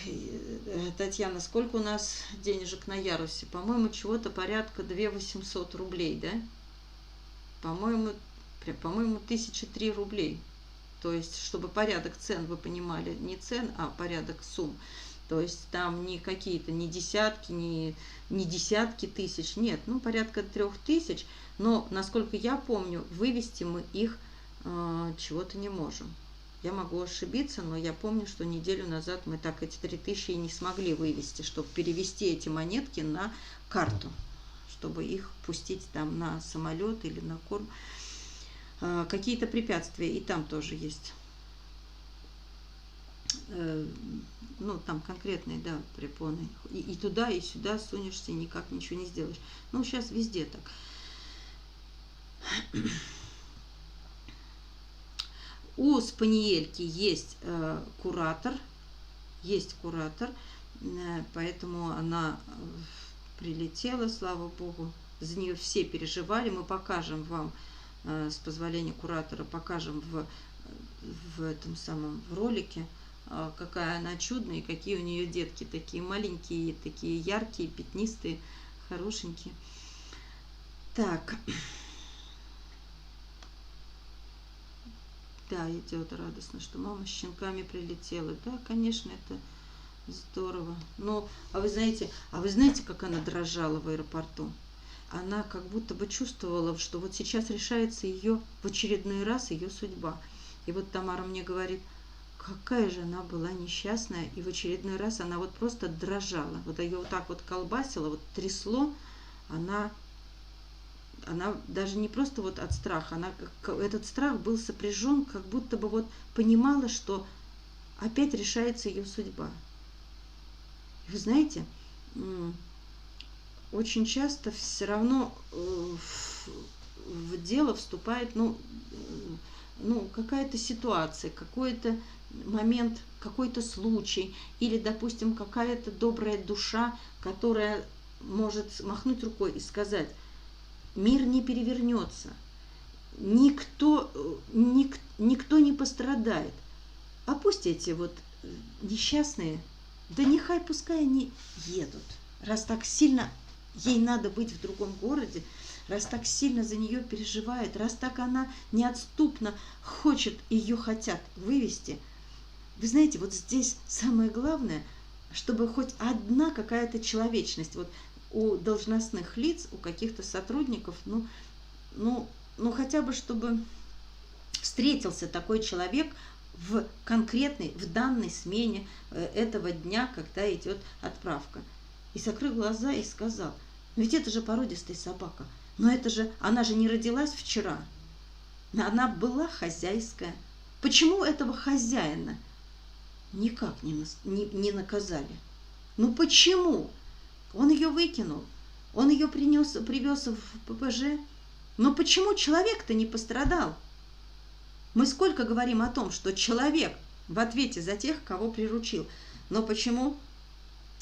Татьяна, сколько у нас денежек на Ярусе? По-моему, чего-то порядка 2800 рублей, да? По-моему, 1003 рублей. То есть, чтобы порядок цен, вы понимали, не цен, а порядок сумм. То есть, там не какие-то, не десятки, не десятки тысяч, нет, ну, порядка 3000. Но, насколько я помню, вывести мы их чего-то не можем. Я могу ошибиться, но я помню, что неделю назад мы так эти 3000 и не смогли вывести, чтобы перевести эти монетки на карту, чтобы их пустить там на самолет или на корм. Какие-то препятствия и там тоже есть. Ну, там конкретные, да, препоны. И туда, и сюда сунешься, и никак ничего не сделаешь. Ну, сейчас везде так. У Спаниельки есть куратор, поэтому она прилетела, слава богу. За нее все переживали. Мы покажем вам, с позволения куратора, покажем в этом самом ролике, какая она чудная и какие у нее детки такие маленькие, такие яркие, пятнистые, хорошенькие. Так. Да, идет радостно, что мама с щенками прилетела. Да, конечно, это здорово. Но, а вы знаете, как она дрожала в аэропорту? Она как будто бы чувствовала, что вот сейчас решается ее в очередной раз ее судьба. И вот Тамара мне говорит, какая же она была несчастная, и в очередной раз она вот просто дрожала. Вот ее вот так вот колбасило, вот трясло, она даже не просто вот от страха, этот страх был сопряжен, как будто бы вот понимала, что опять решается ее судьба. И вы знаете, очень часто все равно в дело вступает, ну какая-то ситуация, какой-то момент, какой-то случай, или, допустим, какая-то добрая душа, которая может махнуть рукой и сказать, мир не перевернется, никто не пострадает. А пусть эти вот несчастные, да нехай пускай они едут, раз так сильно ей надо быть в другом городе, раз так сильно за нее переживает, раз так она неотступно хочет, ее хотят вывести. Вы знаете, вот здесь самое главное, чтобы хоть одна какая-то человечность, вот у должностных лиц, у каких-то сотрудников, ну хотя бы, чтобы встретился такой человек в конкретной, в данной смене этого дня, когда идет отправка. И закрыл глаза и сказал, ну ведь это же породистая собака, но это же, она же не родилась вчера, она была хозяйская. Почему этого хозяина никак не наказали? Ну почему? Он ее выкинул, он ее привез в ППЖ. Но почему человек-то не пострадал? Мы сколько говорим о том, что человек в ответе за тех, кого приручил. Но почему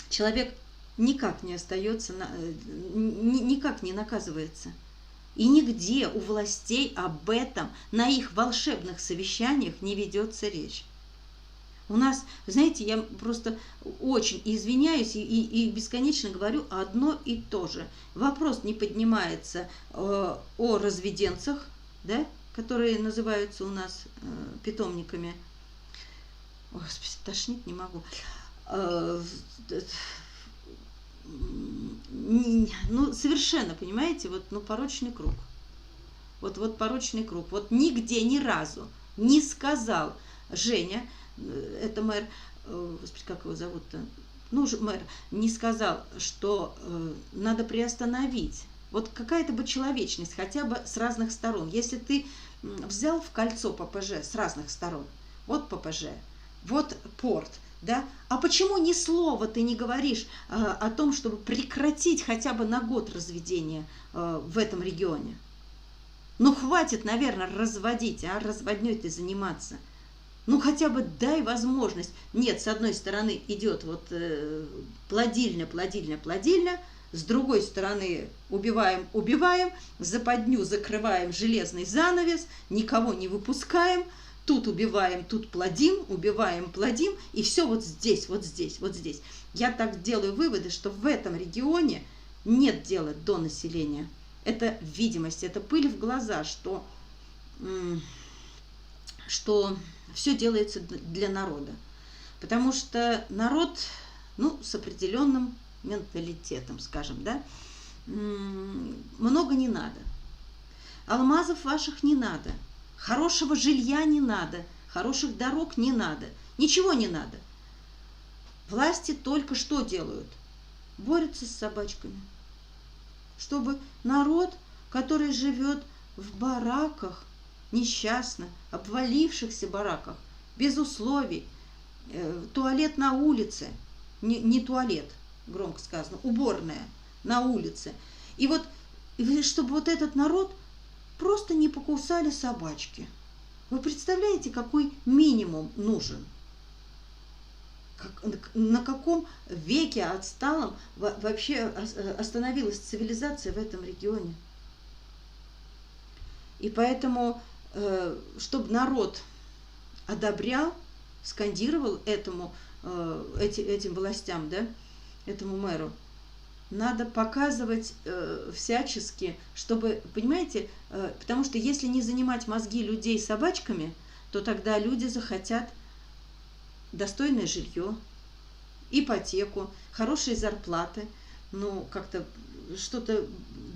человек никак не остается, никак не наказывается? И нигде у властей об этом на их волшебных совещаниях не ведется речь. У нас, знаете, я просто очень извиняюсь и бесконечно говорю одно и то же. Вопрос не поднимается о разведенцах, да? которые называются у нас питомниками. Ой, Господи, тошнить не могу. Ну, совершенно, понимаете, вот, ну, порочный круг. Вот порочный круг. Вот нигде ни разу не сказал Женя, это мэр, Господи, как его зовут-то? Ну, мэр, не сказал, что надо приостановить. Вот какая-то бы человечность, хотя бы с разных сторон. Если ты взял в кольцо ППЖ с разных сторон, вот ППЖ, вот порт, да, а почему ни слова ты не говоришь о том, чтобы прекратить хотя бы на год разведение в этом регионе? Ну, хватит, наверное, разводить, а разводней-то заниматься. Ну, хотя бы дай возможность. Нет, с одной стороны идет вот плодильня, с другой стороны убиваем, западню закрываем, железный занавес, никого не выпускаем, тут убиваем, тут плодим, убиваем, плодим, и все вот здесь. Я так делаю выводы, что в этом регионе нет дела до населения. Это видимость, это пыль в глаза, что все делается для народа. Потому что народ, ну, с определенным менталитетом, скажем, да, много не надо. Алмазов ваших не надо. Хорошего жилья не надо. Хороших дорог не надо. Ничего не надо. Власти только что делают? Борются с собачками. Чтобы народ, который живет в бараках, несчастно, обвалившихся бараках, без условий, туалет на улице, не туалет, громко сказано, уборная на улице. И вот, чтобы вот этот народ просто не покусали собачки. Вы представляете, какой минимум нужен? На каком веке отсталом вообще остановилась цивилизация в этом регионе? И поэтому, чтобы народ одобрял, скандировал этим властям, да, этому мэру, надо показывать всячески, чтобы, понимаете, потому что если не занимать мозги людей собачками, то тогда люди захотят достойное жилье, ипотеку, хорошие зарплаты, ну, как-то что-то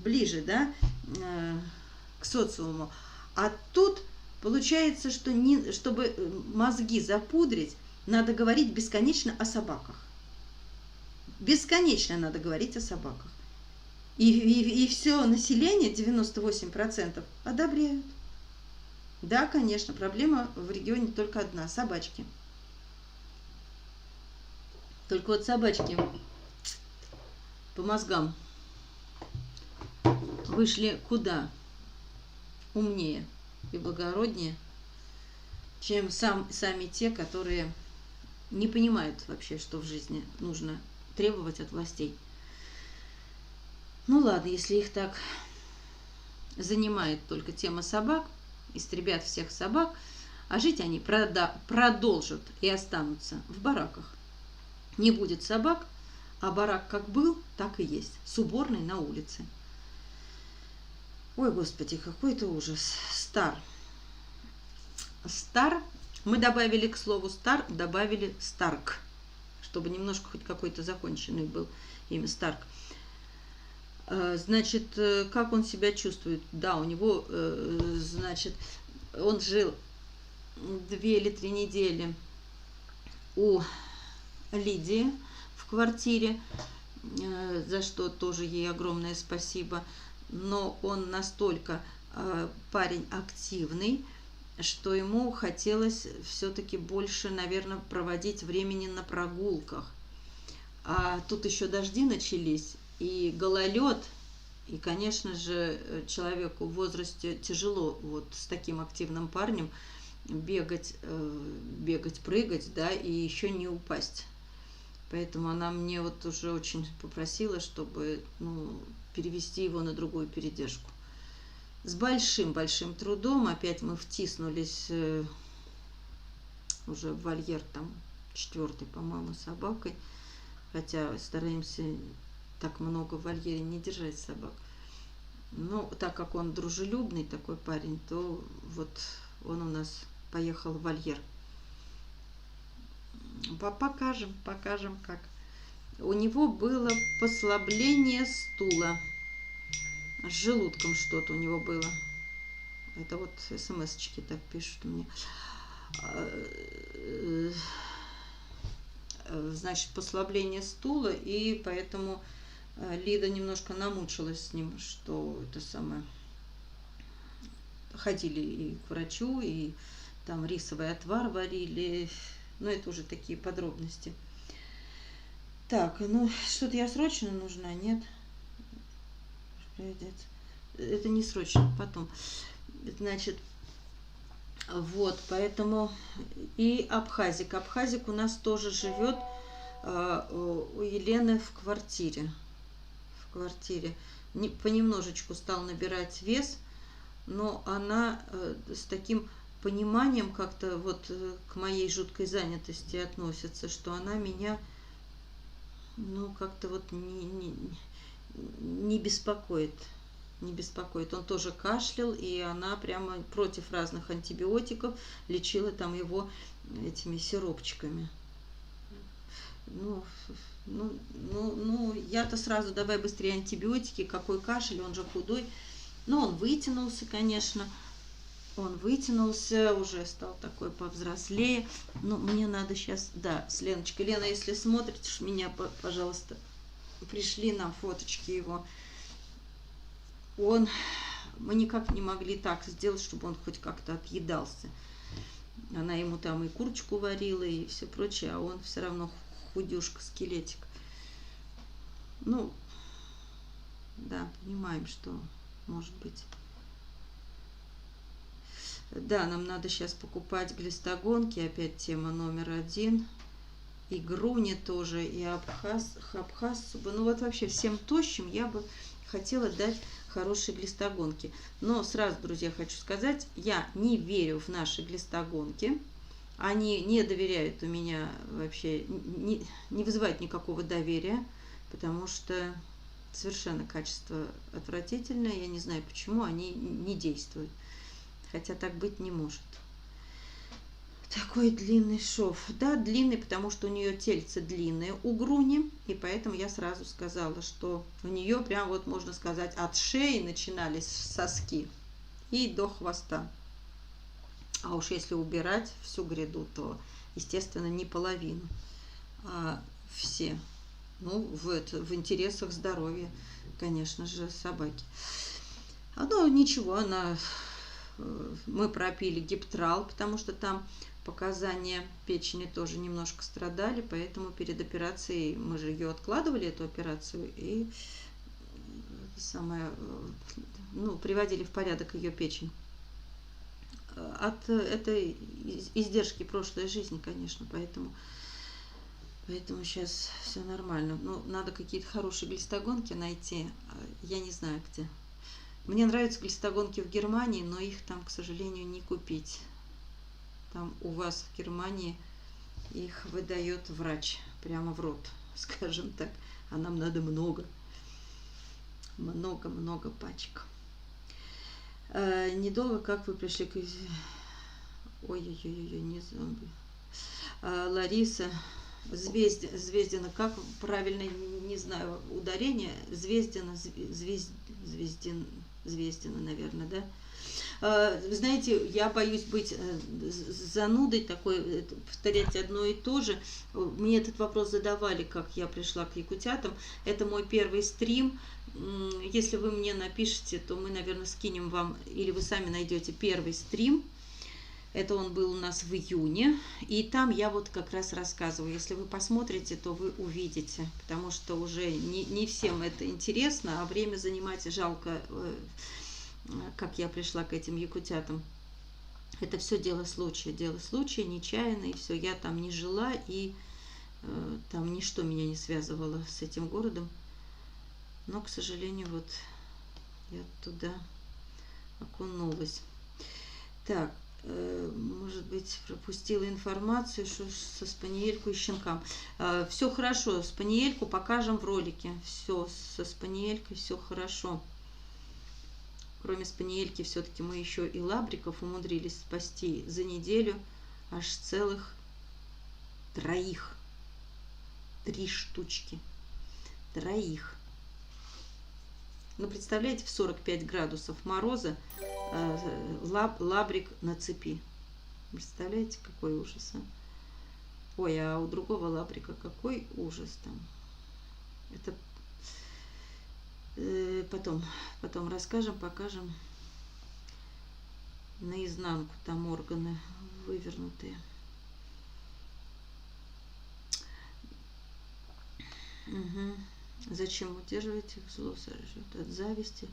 ближе, да, к социуму. А тут получается, что чтобы мозги запудрить, надо говорить бесконечно о собаках. Бесконечно надо говорить о собаках. И все население, 98%, одобряют. Да, конечно, проблема в регионе только одна – собачки. Только вот собачки по мозгам вышли куда умнее и благороднее, чем сами те, которые не понимают вообще, что в жизни нужно требовать от властей. Ну ладно, если их так занимает только тема собак, истребят всех собак, а жить они продолжат и останутся в бараках. Не будет собак, а барак как был, так и есть, с уборной на улице. Ой, Господи, какой это ужас. Стар. Мы добавили к слову стар, добавили Старк, чтобы немножко хоть какой-то законченный был имя Старк. Значит, как он себя чувствует? Да, у него, значит, он жил 2 или 3 недели у Лидии в квартире, за что тоже ей огромное спасибо. Но он настолько парень активный, что ему хотелось все-таки больше, наверное, проводить времени на прогулках. А тут еще дожди начались, и гололед, и, конечно же, человеку в возрасте тяжело вот с таким активным парнем бегать, прыгать, да, и еще не упасть. Поэтому она мне вот уже очень попросила, чтобы, ну, перевести его на другую передержку. С большим-большим трудом опять мы втиснулись уже в вольер, там, 4-й, по-моему, собакой. Хотя стараемся так много в вольере не держать собак. Ну, так как он дружелюбный такой парень, то вот он у нас поехал в вольер. Покажем как. У него было послабление стула. С желудком что-то у него было. Это вот смс-очки так пишут мне. Значит, послабление стула, и поэтому Лида немножко намучилась с ним, что это самое. Ходили и к врачу, и там рисовый отвар варили. Но это уже такие подробности. Так, ну что-то я срочно нужна, нет? Это не срочно, потом. Значит, вот, поэтому и Абхазик. Абхазик у нас тоже живет у Елены в квартире. Понемножечку стал набирать вес, но она с таким пониманием как-то вот к моей жуткой занятости относится, что она меня, ну, как-то вот не беспокоит. Не беспокоит. Он тоже кашлял, и она прямо против разных антибиотиков лечила там его этими сиропчиками. Ну, я-то сразу давай быстрее антибиотики, какой кашель, он же худой. Но он вытянулся, конечно. Он вытянулся, уже стал такой повзрослее. Но мне надо сейчас, да, с Леночкой. Лена, если смотришь меня, пожалуйста, пришли нам фоточки его. Мы никак не могли так сделать, чтобы он хоть как-то отъедался. Она ему там и курочку варила, и все прочее, а он все равно худюшка, скелетик. Ну, да, понимаем, что может быть. Да, нам надо сейчас покупать глистогонки, опять тема номер 1. И Груни тоже, и Абхаз. Ну вот вообще всем тощим я бы хотела дать хорошие глистогонки. Но сразу, друзья, хочу сказать, я не верю в наши глистогонки. Они не доверяют у меня вообще, не вызывают никакого доверия, потому что совершенно качество отвратительное. Я не знаю, почему они не действуют. Хотя так быть не может. Такой длинный шов. Да, длинный, потому что у нее тельце длинное у Груни. И поэтому я сразу сказала, что у нее прям вот можно сказать от шеи начинались соски и до хвоста. А уж если убирать всю гряду, то, естественно, не половину, а все. Ну, в интересах здоровья, конечно же, собаки. Ну, ничего, мы пропили гиптрал, потому что там показания печени тоже немножко страдали, поэтому перед операцией, мы же ее откладывали, эту операцию, и приводили в порядок ее печень. От этой издержки прошлой жизни, конечно, поэтому сейчас все нормально. Ну, надо какие-то хорошие глистогонки найти, я не знаю где. Мне нравятся глистогонки в Германии, но их там, к сожалению, не купить. Там у вас в Германии их выдает врач прямо в рот, скажем так. А нам надо много пачек. Недолго как вы пришли к... Ой-ой-ой, не зомби. Лариса Звездина, как правильно, не знаю, ударение. Звездина, наверное, да? Знаете, я боюсь быть занудой такой, повторять одно и то же. Мне этот вопрос задавали, как я пришла к якутятам. Это мой первый стрим. Если вы мне напишите, то мы, наверное, скинем вам, или вы сами найдете первый стрим. Это он был у нас в июне. И там я вот как раз рассказываю. Если вы посмотрите, то вы увидите. Потому что уже не всем это интересно, а время занимать жалко, как я пришла к этим якутятам. Это все дело случая, нечаянно, и все. Я там не жила, и там ничто меня не связывало с этим городом. Но, к сожалению, вот я туда окунулась. Так, может быть, пропустила информацию, что со спаниельку и щенкам. Все хорошо, спаниельку покажем в ролике. Все, со спаниелькой все хорошо. кроме спаниельки, все-таки мы еще и лабриков умудрились спасти за неделю. Аж целых 3. 3 штучки. 3. Ну, представляете, в 45 градусов мороза лабрик на цепи. Представляете, какой ужас, а? Ой, а у другого лабрика какой ужас там. Это потом расскажем, покажем. Наизнанку там органы вывернутые. Угу. Зачем удерживать их? Зло сожжет от зависти.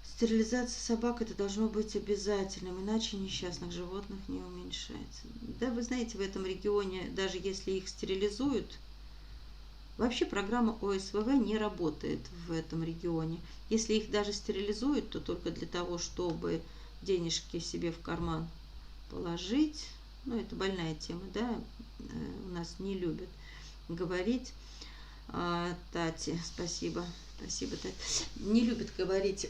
Стерилизация собак это должно быть обязательным, иначе несчастных животных не уменьшается. Да, вы знаете, в этом регионе, даже если их стерилизуют, вообще программа ОСВВ не работает в этом регионе. Если их даже стерилизуют, то только для того, чтобы денежки себе в карман положить. Ну, это больная тема, да, у нас не любят говорить. Тати, спасибо, Тати. Не любят говорить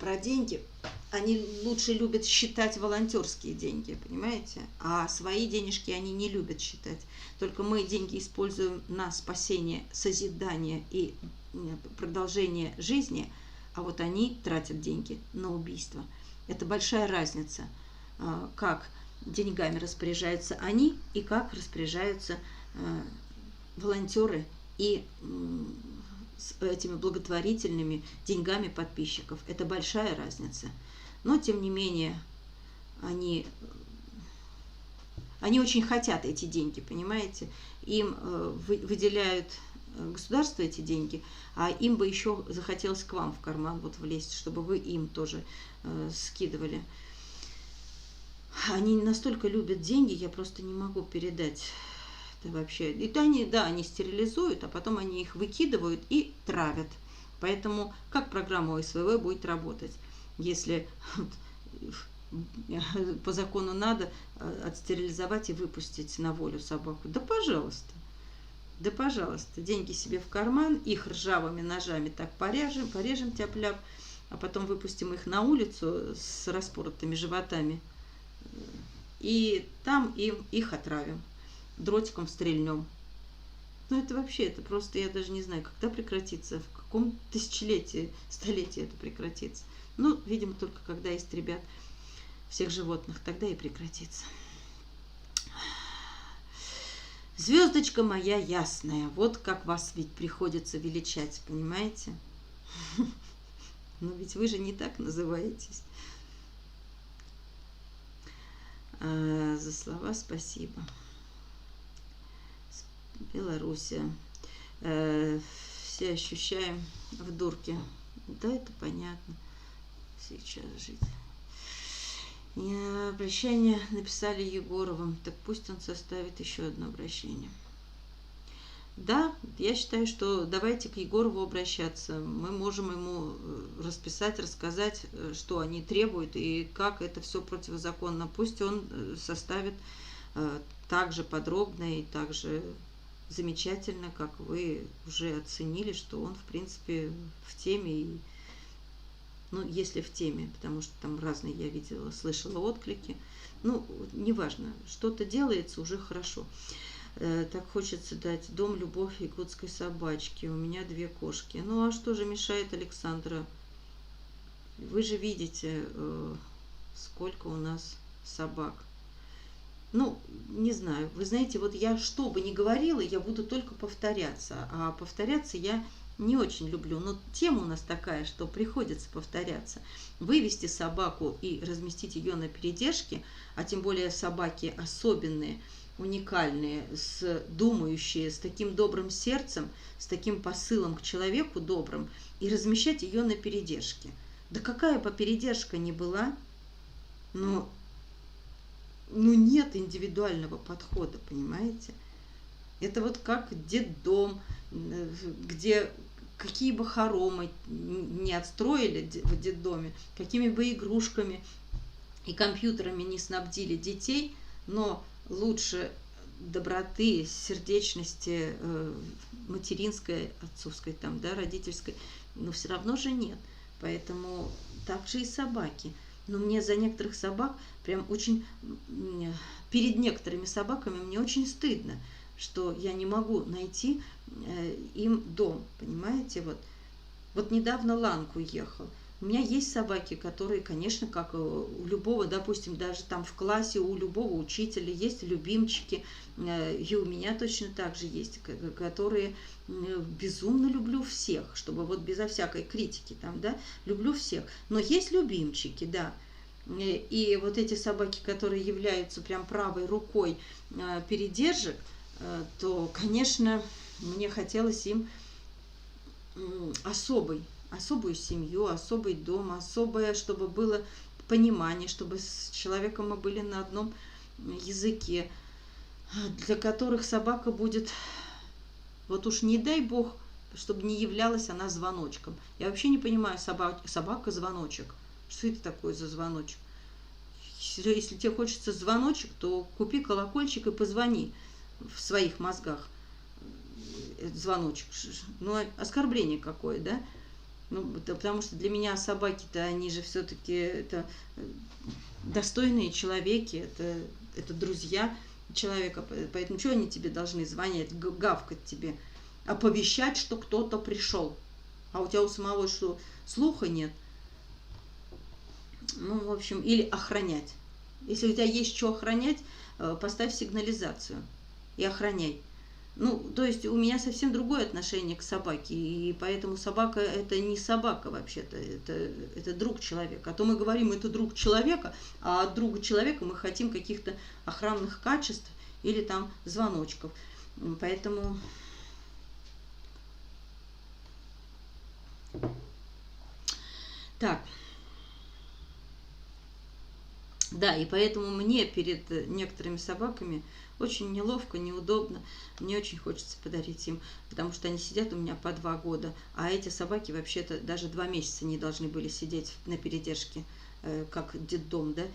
про деньги. Они лучше любят считать волонтерские деньги, понимаете? А свои денежки они не любят считать. Только мы деньги используем на спасение, созидание и продолжение жизни, а вот они тратят деньги на убийство. Это большая разница, как деньгами распоряжаются они и как распоряжаются волонтеры и с этими благотворительными деньгами подписчиков. Это большая разница. Но, тем не менее, они очень хотят эти деньги, понимаете? Им выделяют государство эти деньги, а им бы еще захотелось к вам в карман вот влезть, чтобы вы им тоже скидывали. Они настолько любят деньги, я просто не могу передать. Вообще. И они стерилизуют, а потом они их выкидывают и травят. Поэтому как программа ОСВВ будет работать, если по закону надо отстерилизовать и выпустить на волю собаку? Да пожалуйста. Да пожалуйста. Деньги себе в карман, их ржавыми ножами так порежем тяп-ляп, а потом выпустим их на улицу с распоротыми животами. И там их отравим. Дротиком стрельнем. Ну, это вообще, это просто, я даже не знаю, когда прекратится, в каком тысячелетии, столетии это прекратится. Ну, видимо, только когда истребят всех животных, тогда и прекратится. Звездочка моя ясная, вот как вас ведь приходится величать, понимаете? Но ведь вы же не так называетесь. За слова спасибо. Белоруссия. Все ощущаем в дурке. Да, это понятно. Сейчас жить. Обращение написали Егоровым. Так пусть он составит еще одно обращение. Да, я считаю, что давайте к Егорову обращаться. Мы можем ему расписать, рассказать, что они требуют и как это все противозаконно. Пусть он составит так же подробно и так же замечательно, как вы уже оценили, что он, в принципе, в теме. Ну, если в теме, потому что там разные я видела, слышала отклики. Ну, неважно, что-то делается уже хорошо. Так хочется дать дом любовь якутской собачки. У меня 2 кошки. Ну, а что же мешает, Александра? Вы же видите, сколько у нас собак. Ну, не знаю. Вы знаете, вот я что бы ни говорила, я буду только повторяться. А повторяться я не очень люблю. Но тема у нас такая, что приходится повторяться. Вывести собаку и разместить ее на передержке, а тем более собаки особенные, уникальные, думающие, с таким добрым сердцем, с таким посылом к человеку добрым, и размещать ее на передержке. Да какая бы передержка ни была, но нет индивидуального подхода, понимаете? Это вот как детдом, где какие бы хоромы не отстроили в детдоме, какими бы игрушками и компьютерами не снабдили детей, но лучше доброты, сердечности материнской, отцовской, там, да, родительской, но все равно же нет. Поэтому также и собаки. Но мне за некоторых собак прям очень... Перед некоторыми собаками мне очень стыдно, что я не могу найти им дом, понимаете? Вот недавно Ланг уехал. У меня есть собаки, которые, конечно, как у любого, допустим, даже там в классе у любого учителя есть любимчики, и у меня точно так же есть, которые безумно люблю всех, чтобы вот безо всякой критики там, да, люблю всех. Но есть любимчики, да. И вот эти собаки, которые являются прям правой рукой передержек, то, конечно, мне хотелось им особую семью, особый дом, особое, чтобы было понимание, чтобы с человеком мы были на одном языке, для которых собака будет, вот уж не дай бог, чтобы не являлась она звоночком. Я вообще не понимаю собака-звоночек. Что это такое за звоночек? Если тебе хочется звоночек, то купи колокольчик и позвони в своих мозгах. Звоночек. Ну, оскорбление какое, да? Ну, потому что для меня собаки-то, они же все-таки это достойные человеки, это друзья человека. Поэтому что они тебе должны звонить, гавкать тебе, оповещать, что кто-то пришел? А у тебя у самого что, слуха нет? Ну, в общем, или охранять. Если у тебя есть что охранять, поставь сигнализацию и охраняй. Ну, то есть у меня совсем другое отношение к собаке, и поэтому собака это не собака вообще-то, это друг человека. А то мы говорим, это друг человека, а от друга человека мы хотим каких-то охранных качеств или там звоночков. Поэтому... Так... Да, и поэтому мне перед некоторыми собаками очень неловко, неудобно. Мне очень хочется подарить им, потому что они сидят у меня по 2 года, а эти собаки вообще-то даже 2 месяца не должны были сидеть на передержке, как детдом, да?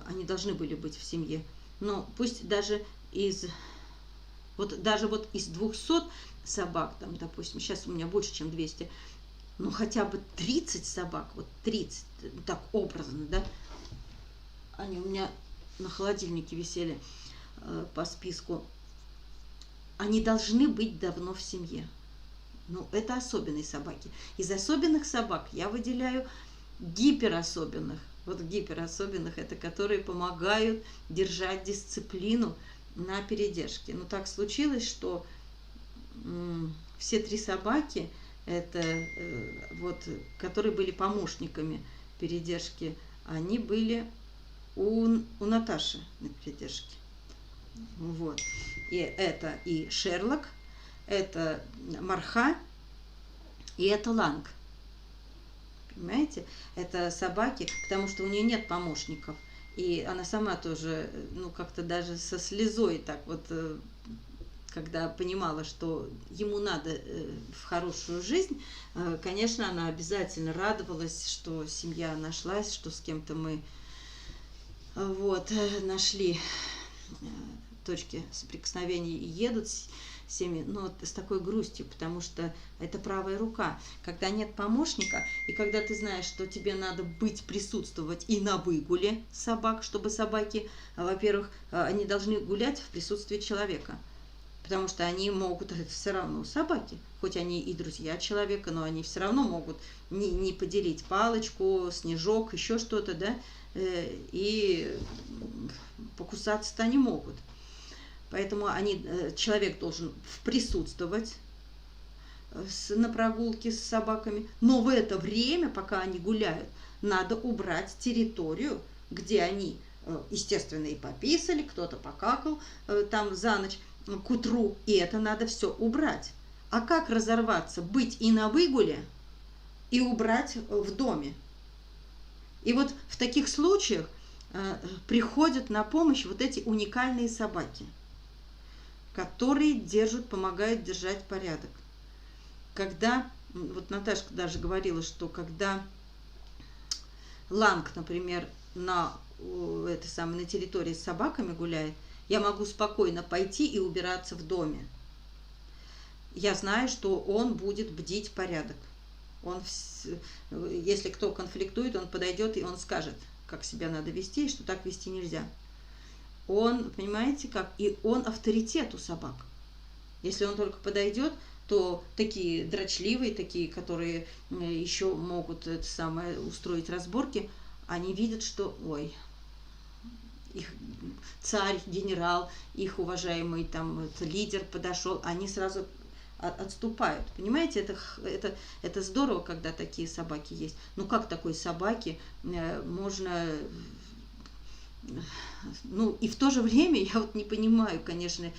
Они должны были быть в семье. Но пусть даже из 200 собак, там, допустим, сейчас у меня больше, чем 200, ну хотя бы 30 собак, вот 30, так образно, да? Они у меня на холодильнике висели по списку. Они должны быть давно в семье. Ну, это особенные собаки. Из особенных собак я выделяю гиперособенных. Вот гиперособенных, это которые помогают держать дисциплину на передержке. Но так случилось, что все 3 собаки, это которые были помощниками передержки, они были у Наташи на передержке. Вот. И это и Шерлок, это Марха, и это Ланг. Понимаете? Это собаки, потому что у нее нет помощников. И она сама тоже, ну, как-то даже со слезой так вот, когда понимала, что ему надо в хорошую жизнь, конечно, она обязательно радовалась, что семья нашлась, что с кем-то мы нашли точки соприкосновения и едут всеми, но с такой грустью, потому что это правая рука. Когда нет помощника, и когда ты знаешь, что тебе надо присутствовать и на выгуле собак, чтобы собаки, во-первых, они должны гулять в присутствии человека, потому что они могут, это все равно собаки, хоть они и друзья человека, но они все равно могут не поделить палочку, снежок, еще что-то, да, и покусаться-то они могут. Поэтому человек должен присутствовать на прогулке с собаками, но в это время, пока они гуляют, надо убрать территорию, где они, естественно, и пописали, кто-то покакал там за ночь к утру, и это надо все убрать. А как разорваться? Быть и на выгуле, и убрать в доме. И вот в таких случаях приходят на помощь вот эти уникальные собаки, которые помогают держать порядок. Когда, вот Наташка даже говорила, что когда Ланг, например, на территории с собаками гуляет, я могу спокойно пойти и убираться в доме. Я знаю, что он будет бдить порядок. Если кто конфликтует, он подойдет и он скажет, как себя надо вести, и что так вести нельзя. Он, понимаете, как? И он авторитет у собак. Если он только подойдет, то такие дрочливые, такие, которые еще могут это самое, устроить разборки, они видят, что, ой, их царь, генерал, их уважаемый там лидер подошел, они сразу отступают. Понимаете, это здорово, когда такие собаки есть. Ну как такой собаке можно... Ну и в то же время я вот не понимаю, конечно,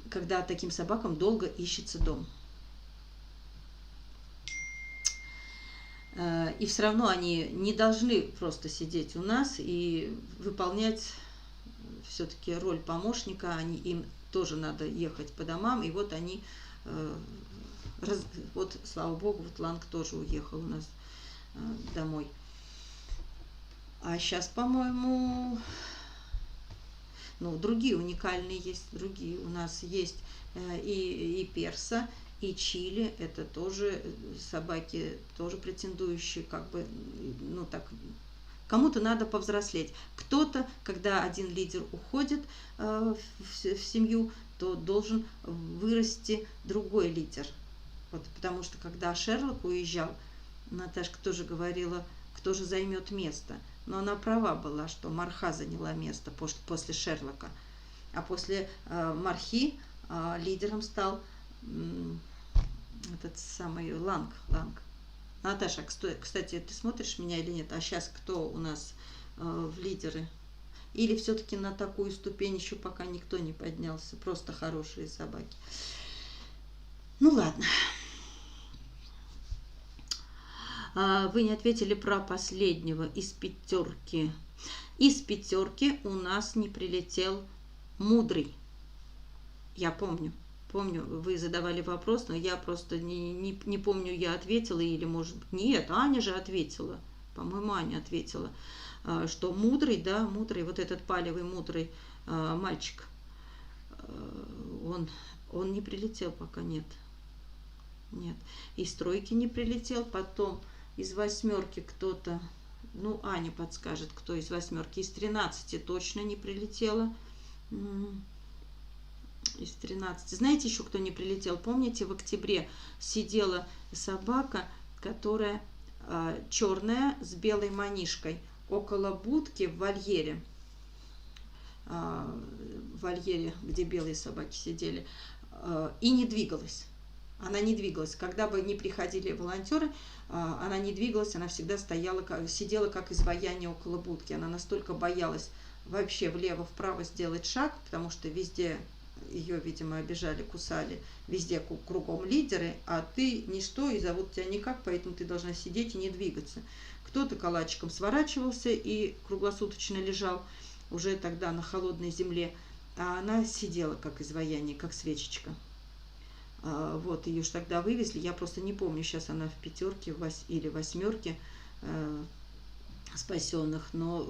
когда таким собакам долго ищется дом. И все равно они не должны просто сидеть у нас и выполнять все-таки роль помощника. Им тоже надо ехать по домам. И вот они, вот слава богу, вот Ланг тоже уехал у нас домой. А сейчас, по-моему, ну, другие уникальные есть, другие. У нас есть и перса, и чили, это тоже собаки, тоже претендующие, как бы, ну так, кому-то надо повзрослеть. Кто-то, когда один лидер уходит в семью, то должен вырасти другой лидер. Вот, потому что когда Шерлок уезжал, Наташка тоже говорила, кто же займет место. Но она права была, что Марха заняла место после Шерлока. А после Мархи лидером стал этот самый Ланг. Наташа, кстати, ты смотришь меня или нет? А сейчас кто у нас в лидеры? Или все-таки на такую ступень еще пока никто не поднялся? Просто хорошие собаки. Ну ладно. Вы не ответили про последнего из пятерки. Из пятерки у нас не прилетел Мудрый. Я помню, вы задавали вопрос, но я просто не помню, я ответила или, может быть, нет, Аня же ответила. По-моему, Аня ответила, что Мудрый, да, Мудрый, вот этот палевый мудрый мальчик, он не прилетел пока, нет. Нет. Из тройки не прилетел, потом из восьмерки кто-то, ну, Аня подскажет, кто из восьмерки. Из 13 точно не прилетело. Из 13. Знаете еще, кто не прилетел? Помните, в октябре сидела собака, которая черная с белой манишкой около будки в вольере. В вольере, где белые собаки сидели. И не двигалась. Она не двигалась. Когда бы ни приходили волонтеры, она не двигалась, она всегда сидела как изваяние около будки. Она настолько боялась вообще влево-вправо сделать шаг, потому что везде ее, видимо, обижали, кусали, везде кругом лидеры, а ты ничто и зовут тебя никак, поэтому ты должна сидеть и не двигаться. Кто-то калачиком сворачивался и круглосуточно лежал уже тогда на холодной земле, а она сидела как изваяние, как свечечка. Вот, ее же тогда вывезли, я просто не помню, сейчас она в пятерке или восьмерке спасенных, но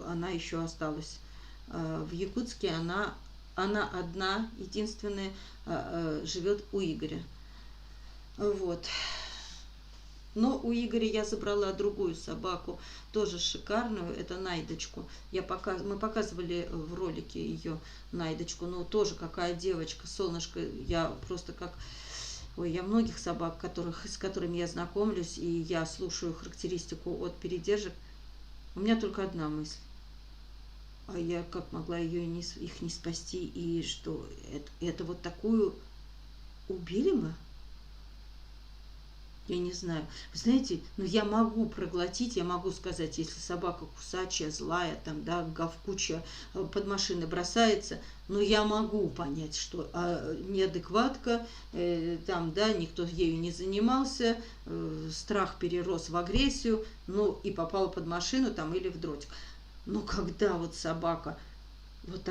она еще осталась. В Якутске она одна, единственная, живет у Игоря. Вот. Но у Игоря я забрала другую собаку, тоже шикарную, это Найдочку. Мы показывали в ролике ее Найдочку, но тоже какая девочка, солнышко. Я просто как... Ой, я многих собак, с которыми я знакомлюсь, и я слушаю характеристику от передержек, у меня только одна мысль. А я как могла их не спасти, и что, это вот такую убили мы? Я не знаю. Вы знаете, ну я могу проглотить, я могу сказать, если собака кусачая, злая, там, да, говкучая, под машины бросается, но я могу понять, что неадекватка, там, да, никто ею не занимался, страх перерос в агрессию, ну и попала под машину там или в дротик. Но когда вот собака, вот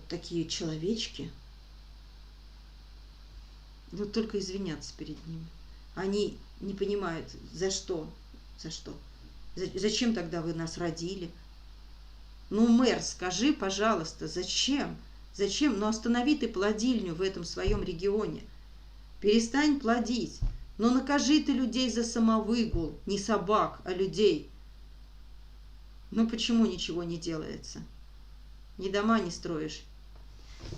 такие человечки, вот только извиняться перед ними. Они не понимают, за что. Зачем тогда вы нас родили? Ну, мэр, скажи, пожалуйста, зачем? Ну, останови ты плодильню в этом своем регионе. Перестань плодить. Но накажи ты людей за самовыгул, не собак, а людей. Ну почему ничего не делается? Ни дома не строишь,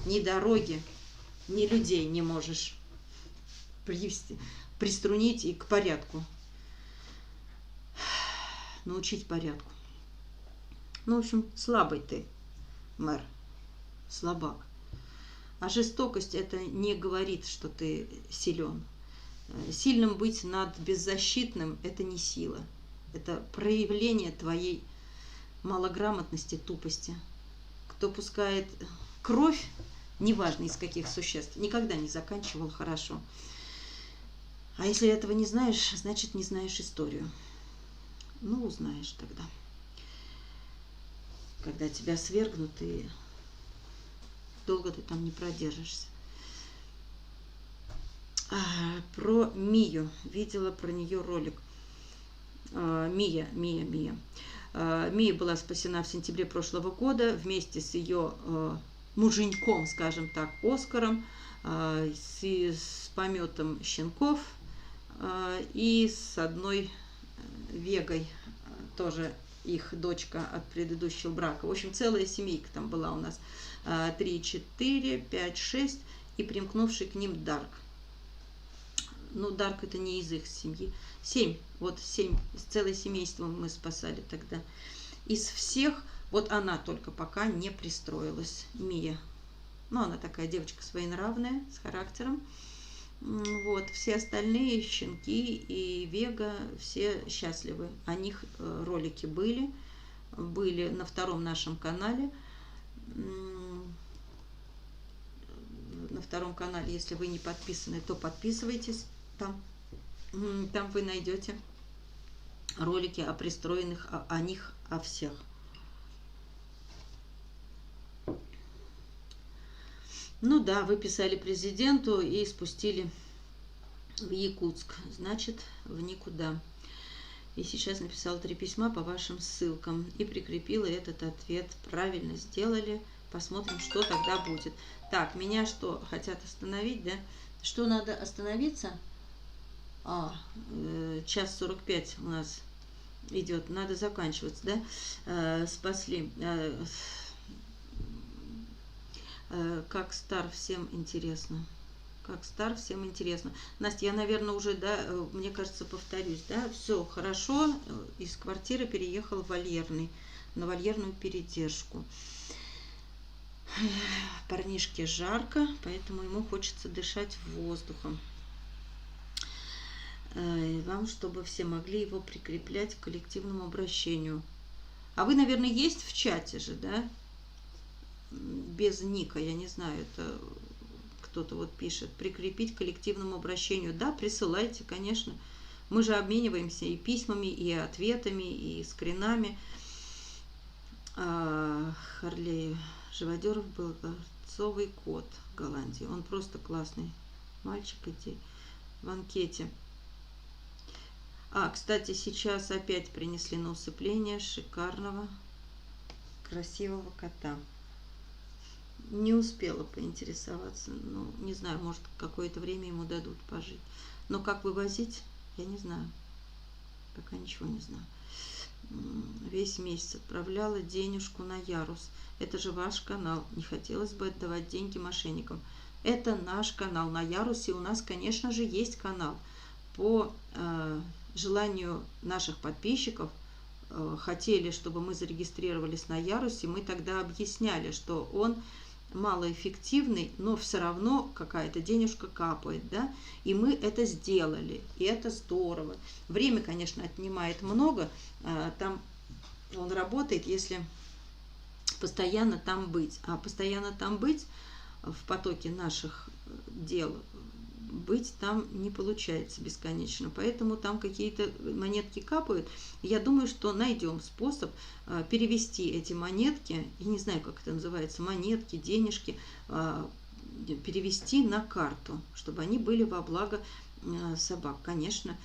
ни дороги, ни людей не можешь привести, приструнить и к порядку. Научить порядку. Ну, в общем, слабый ты, мэр, слабак. А жестокость это не говорит, что ты силен. Сильным быть над беззащитным – это не сила. Это проявление твоей малограмотности, тупости. Кто пускает кровь, неважно из каких существ, никогда не заканчивал хорошо. А если этого не знаешь, значит не знаешь историю. Ну, узнаешь тогда. Когда тебя свергнут, и долго ты там не продержишься. Про Мию. Видела про нее ролик. Мия. Мия была спасена в сентябре прошлого года вместе с ее муженьком, скажем так, Оскаром, с пометом щенков и с одной Вегой, тоже их дочка от предыдущего брака. В общем, целая семейка там была у нас. 3, 4, 5, 6 и примкнувший к ним Дарк. Ну, Дарк это не из их семьи. 7, вот 7, целое семейство мы спасали тогда. Из всех, вот она только пока не пристроилась, Мия. Ну, она такая девочка своенравная, с характером. Вот, все остальные, щенки и Вега, все счастливы. О них ролики были на втором нашем канале. На втором канале, если вы не подписаны, то подписывайтесь. Там вы найдете ролики о пристроенных, о них, о всех. Ну да, вы писали президенту и спустили в Якутск, значит, в никуда. И сейчас написала 3 письма по вашим ссылкам и прикрепила этот ответ. Правильно сделали. Посмотрим, что тогда будет. Так, меня что, хотят остановить, да? Что надо остановиться? 1:45 у нас идет. Надо заканчиваться, да? Спасли. Как стар, всем интересно. Как стар, всем интересно. Настя, я, наверное, уже, да, мне кажется, повторюсь, да, все хорошо. Из квартиры переехал в вольерный, на вольерную передержку. Парнишке жарко, поэтому ему хочется дышать воздухом. Вам, чтобы все могли его прикреплять к коллективному обращению. А вы, наверное, есть в чате же, да? Без ника, я не знаю, это кто-то вот пишет. Прикрепить к коллективному обращению. Да, присылайте, конечно. Мы же обмениваемся и письмами, и ответами, и скринами. Харлей Живодеров был горцовый кот в Голландии. Он просто классный мальчик идти в анкете. Кстати, сейчас опять принесли на усыпление шикарного, красивого кота. Не успела поинтересоваться. Ну, не знаю, может, какое-то время ему дадут пожить. Но как вывозить, я не знаю. Пока ничего не знаю. Весь месяц отправляла денежку на Ярус. Это же ваш канал. Не хотелось бы отдавать деньги мошенникам. Это наш канал на Ярусе. У нас, конечно же, есть канал. По желанию наших подписчиков хотели, чтобы мы зарегистрировались на Ярусе. Мы тогда объясняли, что он малоэффективный, но все равно какая-то денежка капает, да, и мы это сделали, и это здорово. Время, конечно, отнимает много, там он работает, если постоянно там быть, а постоянно там быть в потоке наших дел, быть там не получается бесконечно, поэтому там какие-то монетки капают. Я думаю, что найдем способ перевести эти монетки, я не знаю, как это называется, монетки, денежки, перевести на карту, чтобы они были во благо собак. Конечно,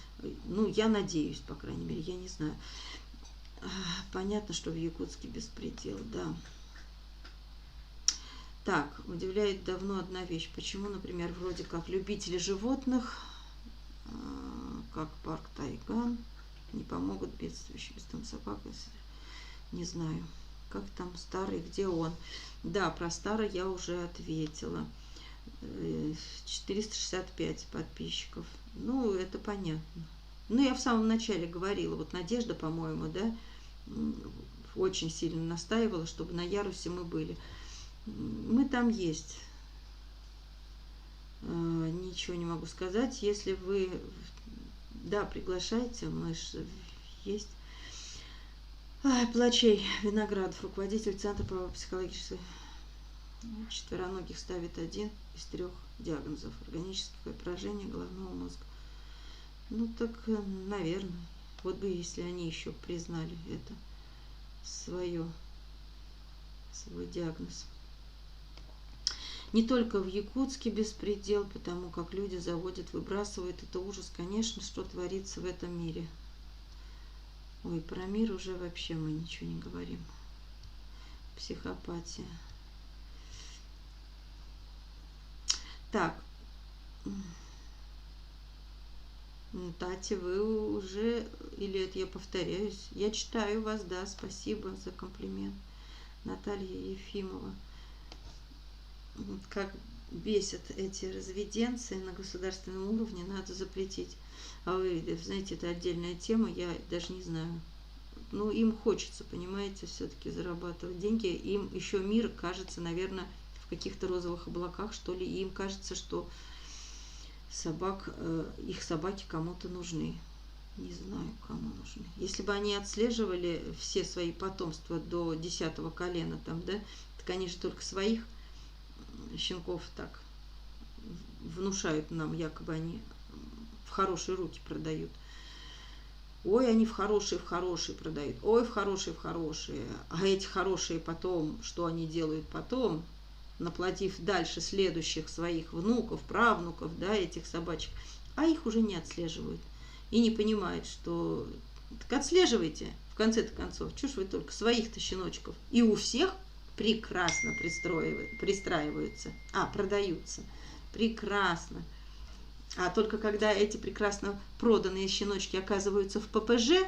ну, я надеюсь, по крайней мере, я не знаю. Понятно, что в Якутске беспредел, да. Так, удивляет давно одна вещь. Почему, например, вроде как любители животных как парк Тайган не помогут бедствующим там собакам. Не знаю, как там старый, где он. Да, про старый я уже ответила. 465 подписчиков. Ну, это понятно. Ну, я в самом начале говорила, вот Надежда, по-моему, да, очень сильно настаивала, чтобы на ярусе мы были. Мы там есть. Ничего не могу сказать. Если вы, да, приглашайте, мы же есть. Плачей Виноградов, руководитель Центра по психологической четвероногих, ставит 1 из 3 диагнозов. Органическое поражение головного мозга. Ну так, наверное. Вот бы, если они еще признали это свой диагноз. Не только в Якутске беспредел, потому как люди заводят, выбрасывают. Это ужас, конечно, что творится в этом мире. Ой, про мир уже вообще мы ничего не говорим. Психопатия. Так. Тати, вы уже, или это я повторяюсь? Я читаю вас, да, спасибо за комплимент. Наталья Ефимова. Как бесят эти разведенцы на государственном уровне, надо запретить. А вы знаете, это отдельная тема, я даже не знаю. Ну, им хочется, понимаете, все-таки зарабатывать деньги. Им еще мир кажется, наверное, в каких-то розовых облаках, что ли. И им кажется, что их собаки кому-то нужны. Не знаю, кому нужны. Если бы они отслеживали все свои потомства до 10-го колена, там, да, так они же только своих щенков так внушают нам, якобы они в хорошие руки продают. Ой, они в хорошие продают. Ой, в хорошие. А эти хорошие потом, что они делают потом, наплодив дальше следующих своих внуков, правнуков, да, этих собачек, а их уже не отслеживают. И не понимают, что... Так отслеживайте, в конце-то концов. Чушь вы только своих-то щеночков. И у всех прекрасно пристраиваются. Продаются. Прекрасно. А только когда эти прекрасно проданные щеночки оказываются в ППЖ,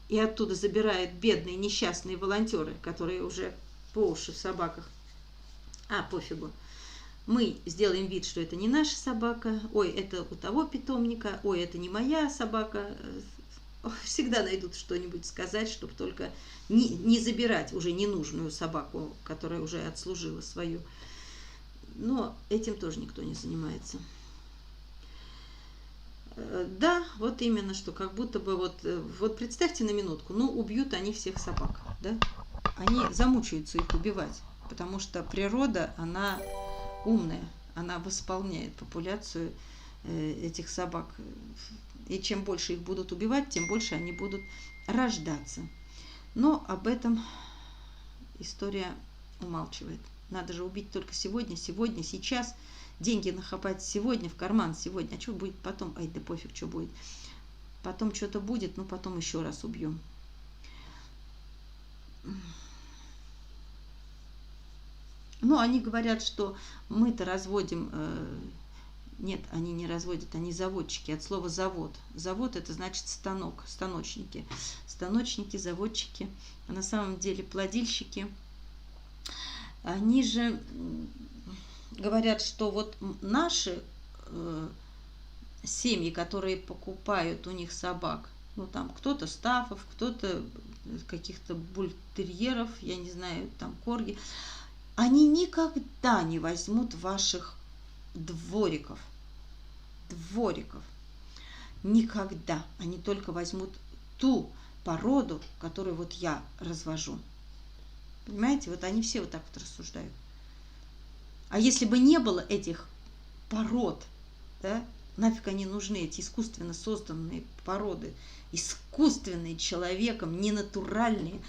и оттуда забирают бедные несчастные волонтеры, которые уже по уши в собаках. Пофигу. Мы сделаем вид, что это не наша собака. Ой, это у того питомника. Ой, это не моя собака. Всегда найдут что-нибудь сказать, чтобы только не забирать уже ненужную собаку, которая уже отслужила свою. Но этим тоже никто не занимается. Да, вот именно, что как будто бы вот представьте на минутку, ну убьют они всех собак, да? Они замучаются их убивать, потому что природа, она умная, она восполняет популяцию этих собак. И чем больше их будут убивать, тем больше они будут рождаться. Но об этом история умалчивает. Надо же убить только сегодня, сейчас. Деньги нахапать сегодня, в карман сегодня. А что будет потом? Ай, да пофиг, что будет. Потом что-то будет, но потом еще раз убьем. Ну, они говорят, что мы-то разводим... Нет, они не разводят, они заводчики. От слова завод. Завод — это значит станок, станочники. Станочники, заводчики. А на самом деле плодильщики. Они же говорят, что вот наши семьи, которые покупают у них собак, ну там кто-то стафов, кто-то каких-то бультерьеров, я не знаю, там корги, они никогда не возьмут ваших двориков. Никогда. Они только возьмут ту породу, которую вот я развожу. Понимаете, вот они все вот так вот рассуждают. А если бы не было этих пород, да, нафиг они нужны, эти искусственно созданные породы, искусственные человеком, ненатуральные,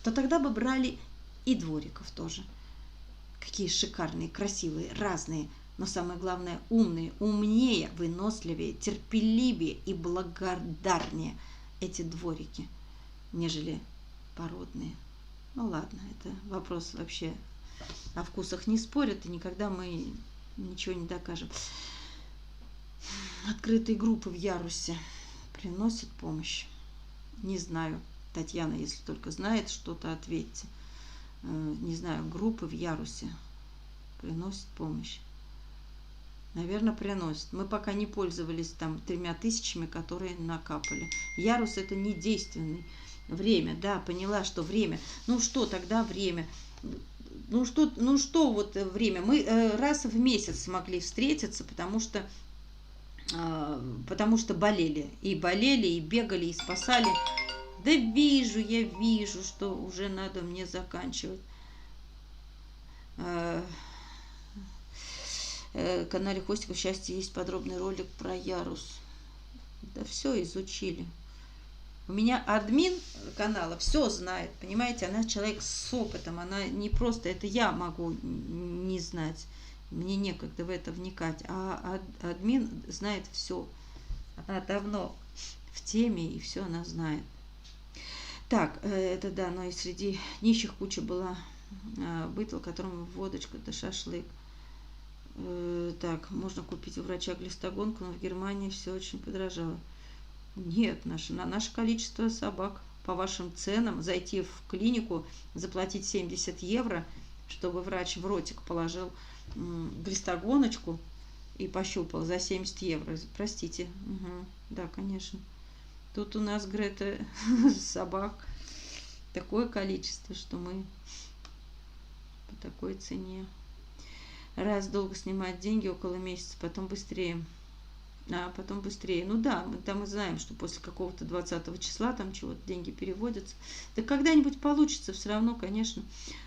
то тогда бы брали и двориков тоже. Какие шикарные, красивые, разные, но самое главное, умные, умнее, выносливее, терпеливее и благодарнее эти дворики, нежели породные. Ну ладно, это вопрос вообще о вкусах не спорят, и никогда мы ничего не докажем. Открытые группы в Ярусе. Приносит помощь. Не знаю. Татьяна, если только знает что-то, ответьте. Не знаю, группы в ярусе. Приносит помощь. Наверное, приносит. Мы пока не пользовались там 3000, которые накапали. Ярус это не действенный. Время, да, поняла, что время. Ну что тогда время? Ну что вот время? Мы раз в месяц смогли встретиться, потому что болели. И болели, и бегали, и спасали. Да вижу, я вижу, что уже надо мне заканчивать. Канале Хостиков счастья есть подробный ролик про ярус. Да все изучили. У меня админ канала все знает, понимаете, она человек с опытом, она не просто, это я могу не знать, мне некогда в это вникать, а админ знает все, она давно в теме и все она знает. Так, это да, но и среди нищих куча была бытла, которому водочка да шашлык. Так, можно купить у врача глистогонку, но в Германии все очень подорожало. Нет, на наше количество собак, по вашим ценам, зайти в клинику, заплатить 70 евро, чтобы врач в ротик положил глистогоночку и пощупал за 70 евро. Простите. Угу. Да, конечно. Тут у нас, Грета, собак такое количество, что мы по такой цене. Раз долго снимать деньги, около месяца, потом быстрее. Потом быстрее. Ну да, мы знаем, что после какого-то 20 числа там чего-то деньги переводятся. Да когда-нибудь получится все равно, конечно,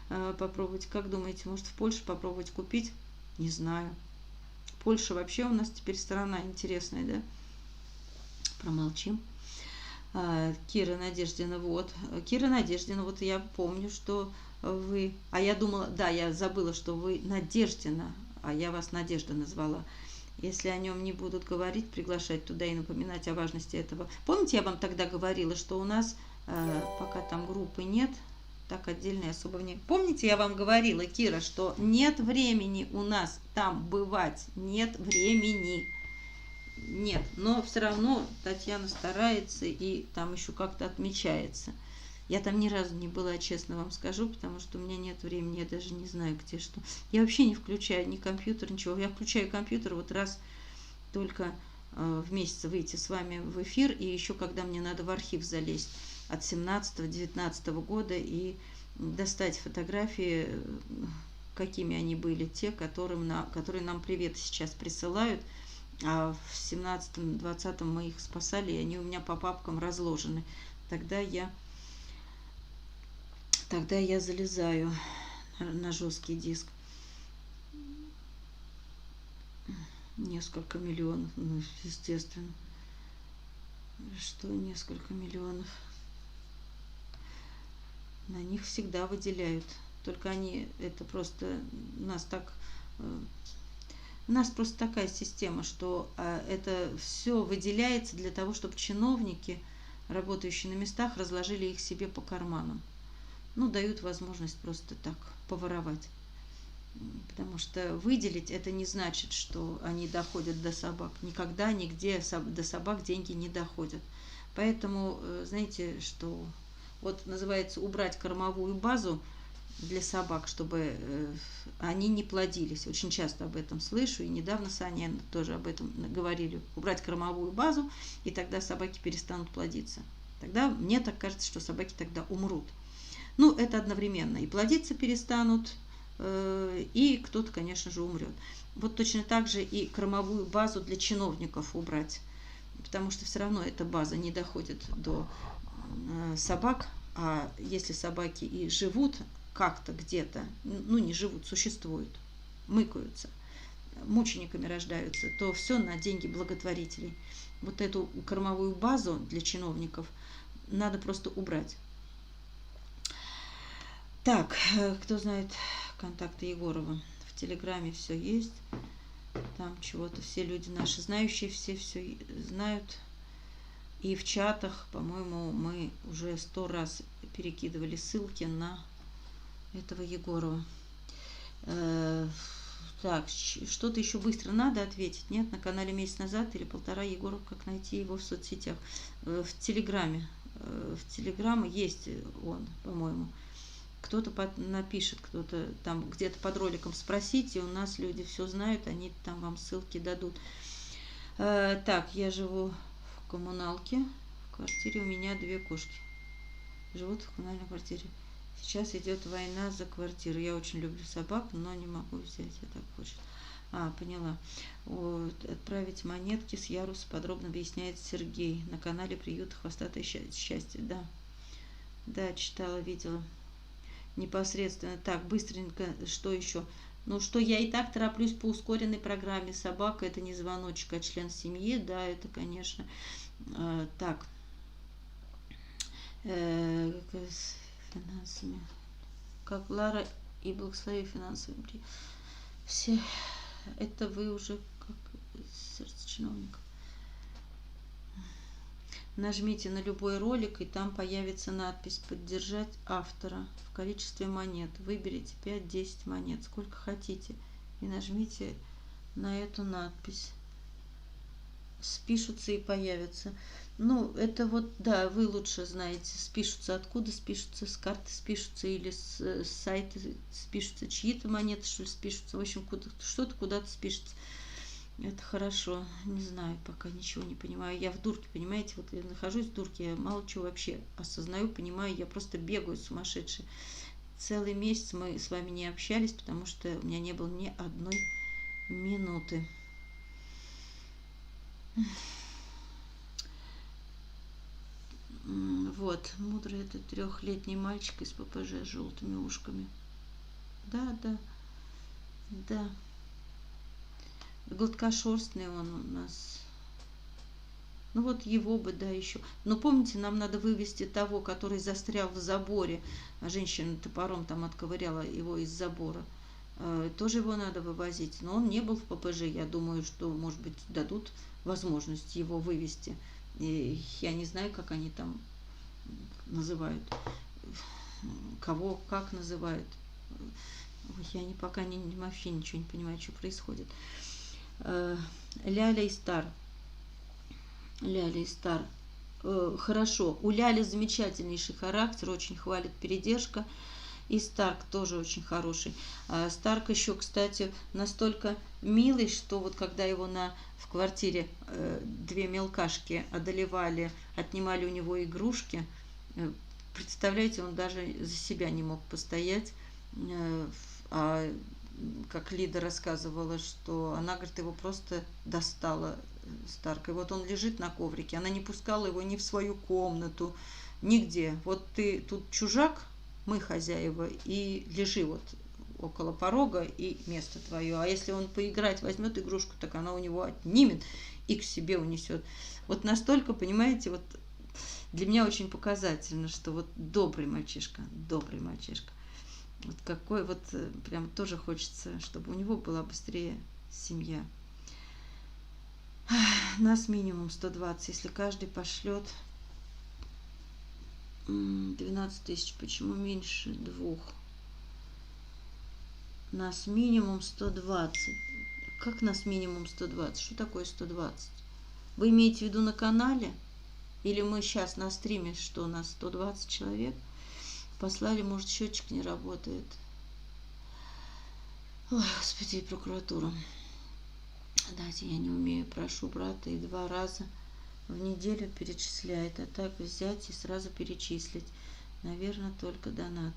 попробовать. Как думаете, может в Польше попробовать купить? Не знаю. Польша вообще у нас теперь страна интересная, да? Промолчим. Кира Надеждина, вот. Кира Надеждина, вот я помню, что вы... А я думала, да, я забыла, что вы Надеждина, а я вас Надежда назвала. Если о нем не будут говорить, приглашать туда и напоминать о важности этого. Помните, я вам тогда говорила, что у нас, пока там группы нет, так отдельно и особо не... Помните, я вам говорила, Кира, что нет времени у нас там бывать, нет времени. Нет, но все равно Татьяна старается и там еще как-то отмечается. Я там ни разу не была, честно вам скажу, потому что у меня нет времени, я даже не знаю, где что. Я вообще не включаю ни компьютер, ничего. Я включаю компьютер вот раз только в месяц выйти с вами в эфир, и еще когда мне надо в архив залезть от 17-19 года и достать фотографии, какими они были, те, которые нам привет сейчас присылают. А в 17-20 мы их спасали, и они у меня по папкам разложены. Тогда я залезаю на жесткий диск. Несколько миллионов, ну, естественно. Что несколько миллионов? На них всегда выделяют. Только они, это просто у нас просто такая система, что это все выделяется для того, чтобы чиновники, работающие на местах, разложили их себе по карманам. Ну, дают возможность просто так поворовать. Потому что выделить это не значит, что они доходят до собак. Никогда, нигде до собак деньги не доходят. Поэтому, знаете, что вот называется убрать кормовую базу для собак, чтобы они не плодились. Очень часто об этом слышу, и недавно с Аней тоже об этом говорили. Убрать кормовую базу, и тогда собаки перестанут плодиться. Тогда, мне так кажется, что собаки тогда умрут. Ну, это одновременно. И плодиться перестанут, и кто-то, конечно же, умрет. Вот точно так же и кормовую базу для чиновников убрать. Потому что все равно эта база не доходит до собак. А если собаки и живут как-то где-то, ну не живут, существуют, мыкаются, мучениками рождаются, то все на деньги благотворителей. Вот эту кормовую базу для чиновников надо просто убрать. Так, кто знает контакты Егорова? В Телеграме все есть. Там чего-то все люди наши знающие, все знают. И в чатах, по-моему, мы уже 100 раз перекидывали ссылки на этого Егорова. Так, что-то еще быстро надо ответить. Нет, на канале месяц назад или полтора Егоров, как найти его в соцсетях. В Телеграме. В Телеграме есть он, по-моему. Кто-то напишет, кто-то там где-то под роликом спросите. У нас люди все знают, они там вам ссылки дадут. Так, я живу в коммуналке. В квартире у меня 2 кошки. Живут в коммунальной квартире. Сейчас идет война за квартиру. Я очень люблю собак, но не могу взять. Я так хочу. Поняла. Вот. Отправить монетки с яруса подробно объясняет Сергей. На канале Приют Хвостатое Счастье. Да. Да, читала, видела. Непосредственно. Так, быстренько, что еще? Ну, что я и так тороплюсь по ускоренной программе. Собака — это не звоночек, а член семьи. Да, это, конечно. Так. Финансами. Как Лара и благослови финансовым. Все это вы уже как сердце чиновника. Нажмите на любой ролик, и там появится надпись «Поддержать автора» в количестве монет. Выберите 5-10 монет, сколько хотите, и нажмите на эту надпись. Спишутся и появятся. Ну, это вот, да, вы лучше знаете, спишутся откуда, спишутся с карты, спишутся или с сайта, спишутся чьи-то монеты, что ли, спишутся. В общем, что-то куда-то спишется. Это хорошо. Не знаю, пока ничего не понимаю. Я в дурке, понимаете, вот я нахожусь в дурке, я мало чего вообще осознаю, понимаю, я просто бегаю сумасшедшая. Целый месяц мы с вами не общались, потому что у меня не было ни одной минуты. Вот, мудрый — это 3-летний мальчик из ППЖ с желтыми ушками. Да, да, да. Гладкошерстный он у нас. Ну вот его бы, да, еще. Но помните, нам надо вывести того, который застрял в заборе. Женщина топором там отковыряла его из забора. Тоже его надо вывозить. Но он не был в ППЖ. Я думаю, что, может быть, дадут возможность его вывести. И я не знаю, как они там называют. Кого как называют. Я пока вообще ничего не понимаю, что происходит. Ляля и Стар. Ляля и Стар. Хорошо. У Ляли замечательнейший характер, очень хвалит передержка. И Старк тоже очень хороший. Старк еще, кстати, настолько милый, что вот когда его в квартире 2 мелкашки одолевали, отнимали у него игрушки, представляете, он даже за себя не мог постоять. Как Лида рассказывала, что она, говорит, его просто достала, Старка. И вот он лежит на коврике, она не пускала его ни в свою комнату, нигде. Вот ты тут чужак, мы хозяева, и лежи вот около порога, и место твое. А если он поиграть возьмет игрушку, так она у него отнимет и к себе унесет. Вот настолько, понимаете, вот для меня очень показательно, что вот добрый мальчишка. Вот какой вот, прям тоже хочется, чтобы у него была быстрее семья. Нас минимум 120, если каждый пошлет 12 тысяч, почему меньше 2? Нас минимум 120. Как нас минимум 120? Что такое 120? Вы имеете в виду на канале? Или мы сейчас на стриме, что у нас 120 человек? Послали, может, счетчик не работает. Ой, Господи, и прокуратура. Дайте, я не умею, прошу брата, и 2 раза в неделю перечисляет. А так взять и сразу перечислить. Наверное, только донат.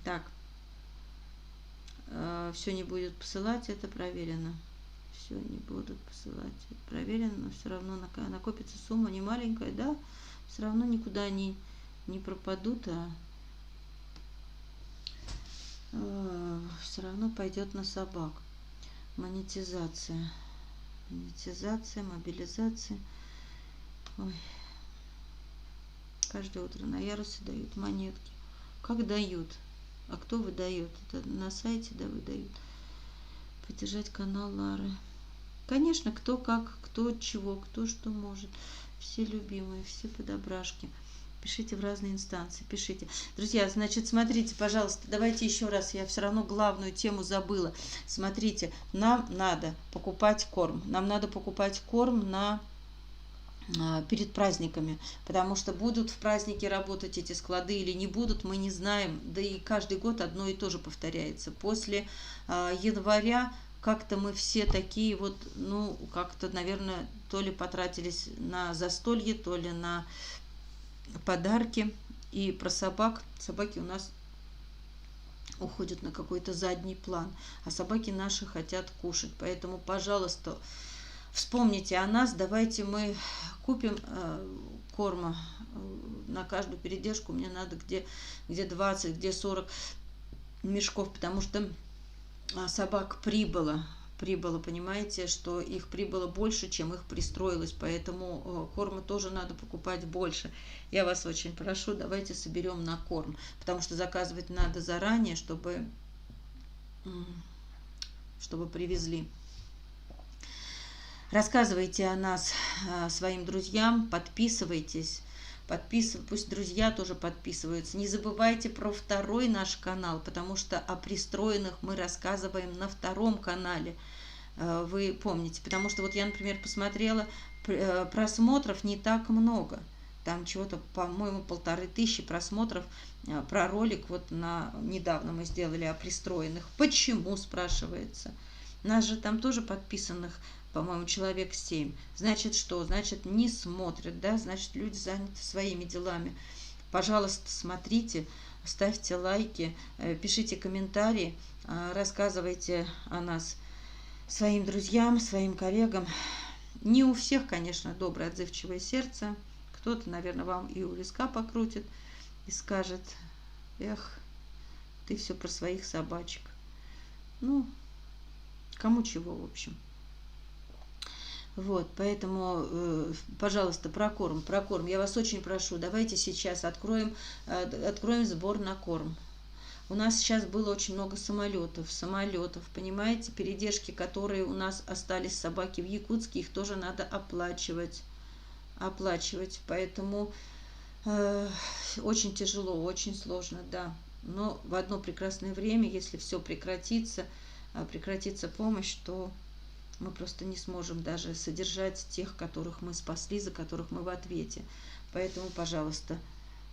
Так. Все не будет посылать, это проверено. Все не будут посылать, это проверено, но все равно накопится сумма не маленькая, да? Все равно никуда не пропадут, все равно пойдет на собак. Монетизация, мобилизация. Ой. Каждое утро на ярусе дают монетки. Как дают? А кто выдает? Это на сайте, да, выдают. Поддержать канал Лары. Конечно, кто как, кто чего, кто что может. Все любимые, все подобрашки. Пишите в разные инстанции, пишите. Друзья, значит, смотрите, пожалуйста, давайте еще раз, я все равно главную тему забыла. Смотрите, нам надо покупать корм. Нам надо покупать корм перед праздниками, потому что будут в праздники работать эти склады или не будут, мы не знаем, да и каждый год одно и то же повторяется. После января как-то мы все такие вот, ну, как-то, наверное, то ли потратились на застолье, то ли на подарки. И про собак, собаки у нас уходят на какой-то задний план, а собаки наши хотят кушать, поэтому, пожалуйста, вспомните о нас, давайте мы купим корма на каждую передержку. Мне надо где 20, где 40 мешков, потому что собак прибыло, понимаете, что их прибыло больше, чем их пристроилось, поэтому корма тоже надо покупать больше. Я вас очень прошу, давайте соберем на корм, потому что заказывать надо заранее, чтобы привезли. Рассказывайте о нас своим друзьям, подписывайтесь, пусть друзья тоже подписываются. Не забывайте про второй наш канал, потому что о пристроенных мы рассказываем на втором канале. Вы помните, потому что вот я, например, посмотрела, просмотров не так много. Там чего-то, по-моему, 1500 просмотров про ролик вот недавно мы сделали о пристроенных. Почему, спрашивается? Нас же там тоже подписанных, по-моему, человек 7. Значит, что? Значит, не смотрят, да? Значит, люди заняты своими делами. Пожалуйста, смотрите, ставьте лайки, пишите комментарии, рассказывайте о нас своим друзьям, своим коллегам. Не у всех, конечно, доброе, отзывчивое сердце. Кто-то, наверное, вам и у виска покрутит и скажет: эх, ты все про своих собачек. Ну, кому чего, в общем. Вот, поэтому, пожалуйста, про корм. Я вас очень прошу, давайте сейчас откроем сбор на корм. У нас сейчас было очень много самолетов, понимаете, передержки, которые у нас остались собаки в Якутске, их тоже надо оплачивать, поэтому очень тяжело, очень сложно, да. Но в одно прекрасное время, если все прекратится помощь, то мы просто не сможем даже содержать тех, которых мы спасли, за которых мы в ответе. Поэтому, пожалуйста,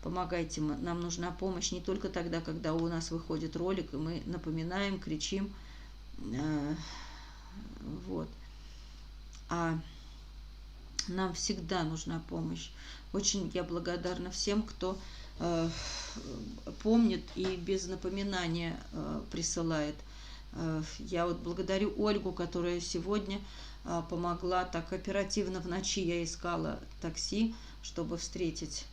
помогайте. Нам нужна помощь не только тогда, когда у нас выходит ролик, и мы напоминаем, кричим. Вот. А нам всегда нужна помощь. Очень я благодарна всем, кто помнит и без напоминания присылает. Я вот благодарю Ольгу, которая сегодня помогла так оперативно. В ночи я искала такси, чтобы встретить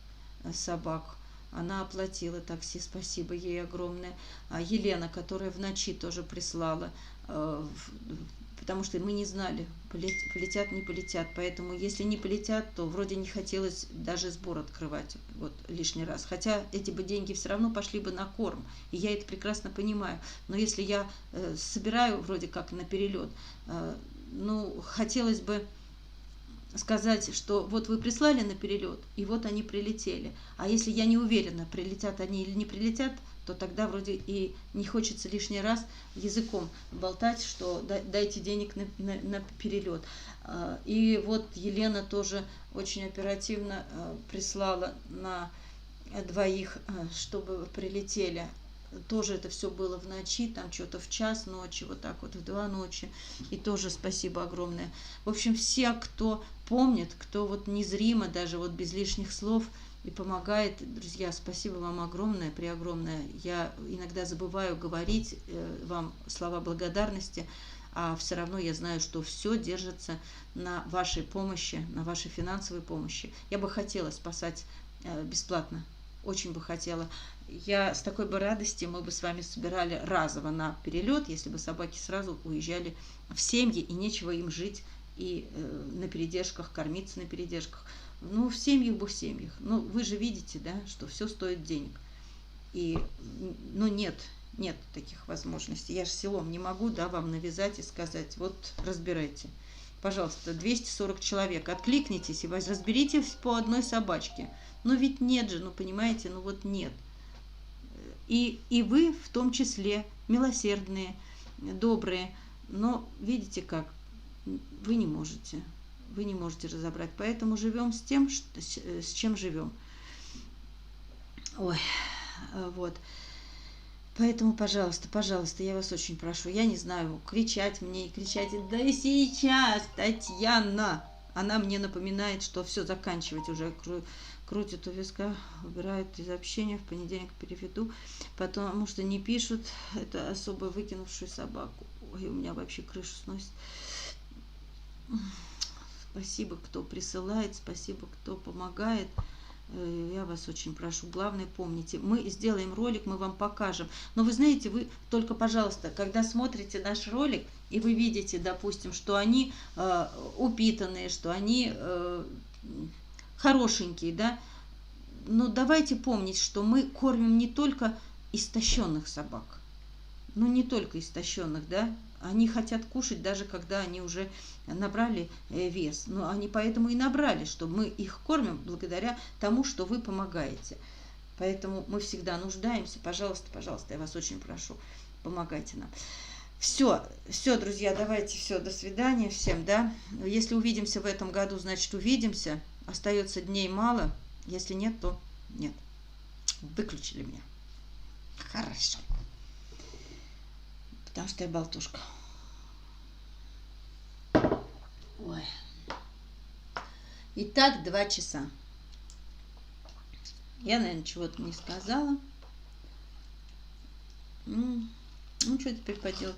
собак. Она оплатила такси, спасибо ей огромное. Елена, которая в ночи тоже прислала, потому что мы не знали, полетят, не полетят. Поэтому если не полетят, то вроде не хотелось даже сбор открывать вот лишний раз. Хотя эти бы деньги все равно пошли бы на корм. И я это прекрасно понимаю. Но если я собираю вроде как на перелет, ну, хотелось бы сказать, что вот вы прислали на перелет, и вот они прилетели. А если я не уверена, прилетят они или не прилетят, то тогда вроде и не хочется лишний раз языком болтать, что дайте денег на перелет. И вот Елена тоже очень оперативно прислала на двоих, чтобы прилетели. Тоже это все было в ночи, там что-то в час ночи, вот так вот в 2 ночи. И тоже спасибо огромное. В общем, все, кто помнит, кто вот незримо, даже вот без лишних слов и помогает, друзья, спасибо вам огромное, преогромное. Я иногда забываю говорить вам слова благодарности, а все равно я знаю, что все держится на вашей помощи, на вашей финансовой помощи. Я бы хотела спасать бесплатно, очень бы хотела. Я с такой бы радостью, мы бы с вами собирали разово на перелет, если бы собаки сразу уезжали в семьи, и нечего им жить и на передержках, кормиться на передержках. Ну, в семьях бы в семьях. Ну, вы же видите, да, что все стоит денег. И, ну, нет таких возможностей. Я же селом не могу, да, вам навязать и сказать: вот, разбирайте. пожалуйста, 240 человек, откликнитесь и разберитесь по одной собачке. Но ведь нет же, ну понимаете, ну вот нет. И вы в том числе милосердные, добрые, но видите как, вы не можете разобрать. Поэтому живем с тем, с чем живем. Ой, вот. Поэтому, пожалуйста, пожалуйста, я вас очень прошу, я не знаю, кричать мне и кричать, да и сейчас, Татьяна, она мне напоминает, что все, заканчивать уже, крутит у виска, убирает из общения, в понедельник переведу, потому что не пишут, это особо выкинувшую собаку. Ой, у меня вообще крышу сносит. Спасибо, кто присылает, спасибо, кто помогает. Я вас очень прошу, главное помните, мы сделаем ролик, мы вам покажем. Но вы знаете, вы только, пожалуйста, когда смотрите наш ролик, и вы видите, допустим, что они упитанные, что они хорошенькие, да, но давайте помнить, что мы кормим не только истощенных собак, ну не только истощенных, да, они хотят кушать, даже когда они уже набрали вес. Но они поэтому и набрали, что мы их кормим благодаря тому, что вы помогаете. Поэтому мы всегда нуждаемся. Пожалуйста, пожалуйста, я вас очень прошу, помогайте нам. Все, друзья, давайте, все, до свидания всем, да. Если увидимся в этом году, значит увидимся. Остается дней мало. Если нет, то нет. Выключили меня. Хорошо. Потому что я болтушка. Ой. Итак, 2 часа. Я, наверное, чего-то не сказала. Ну, что теперь поделать?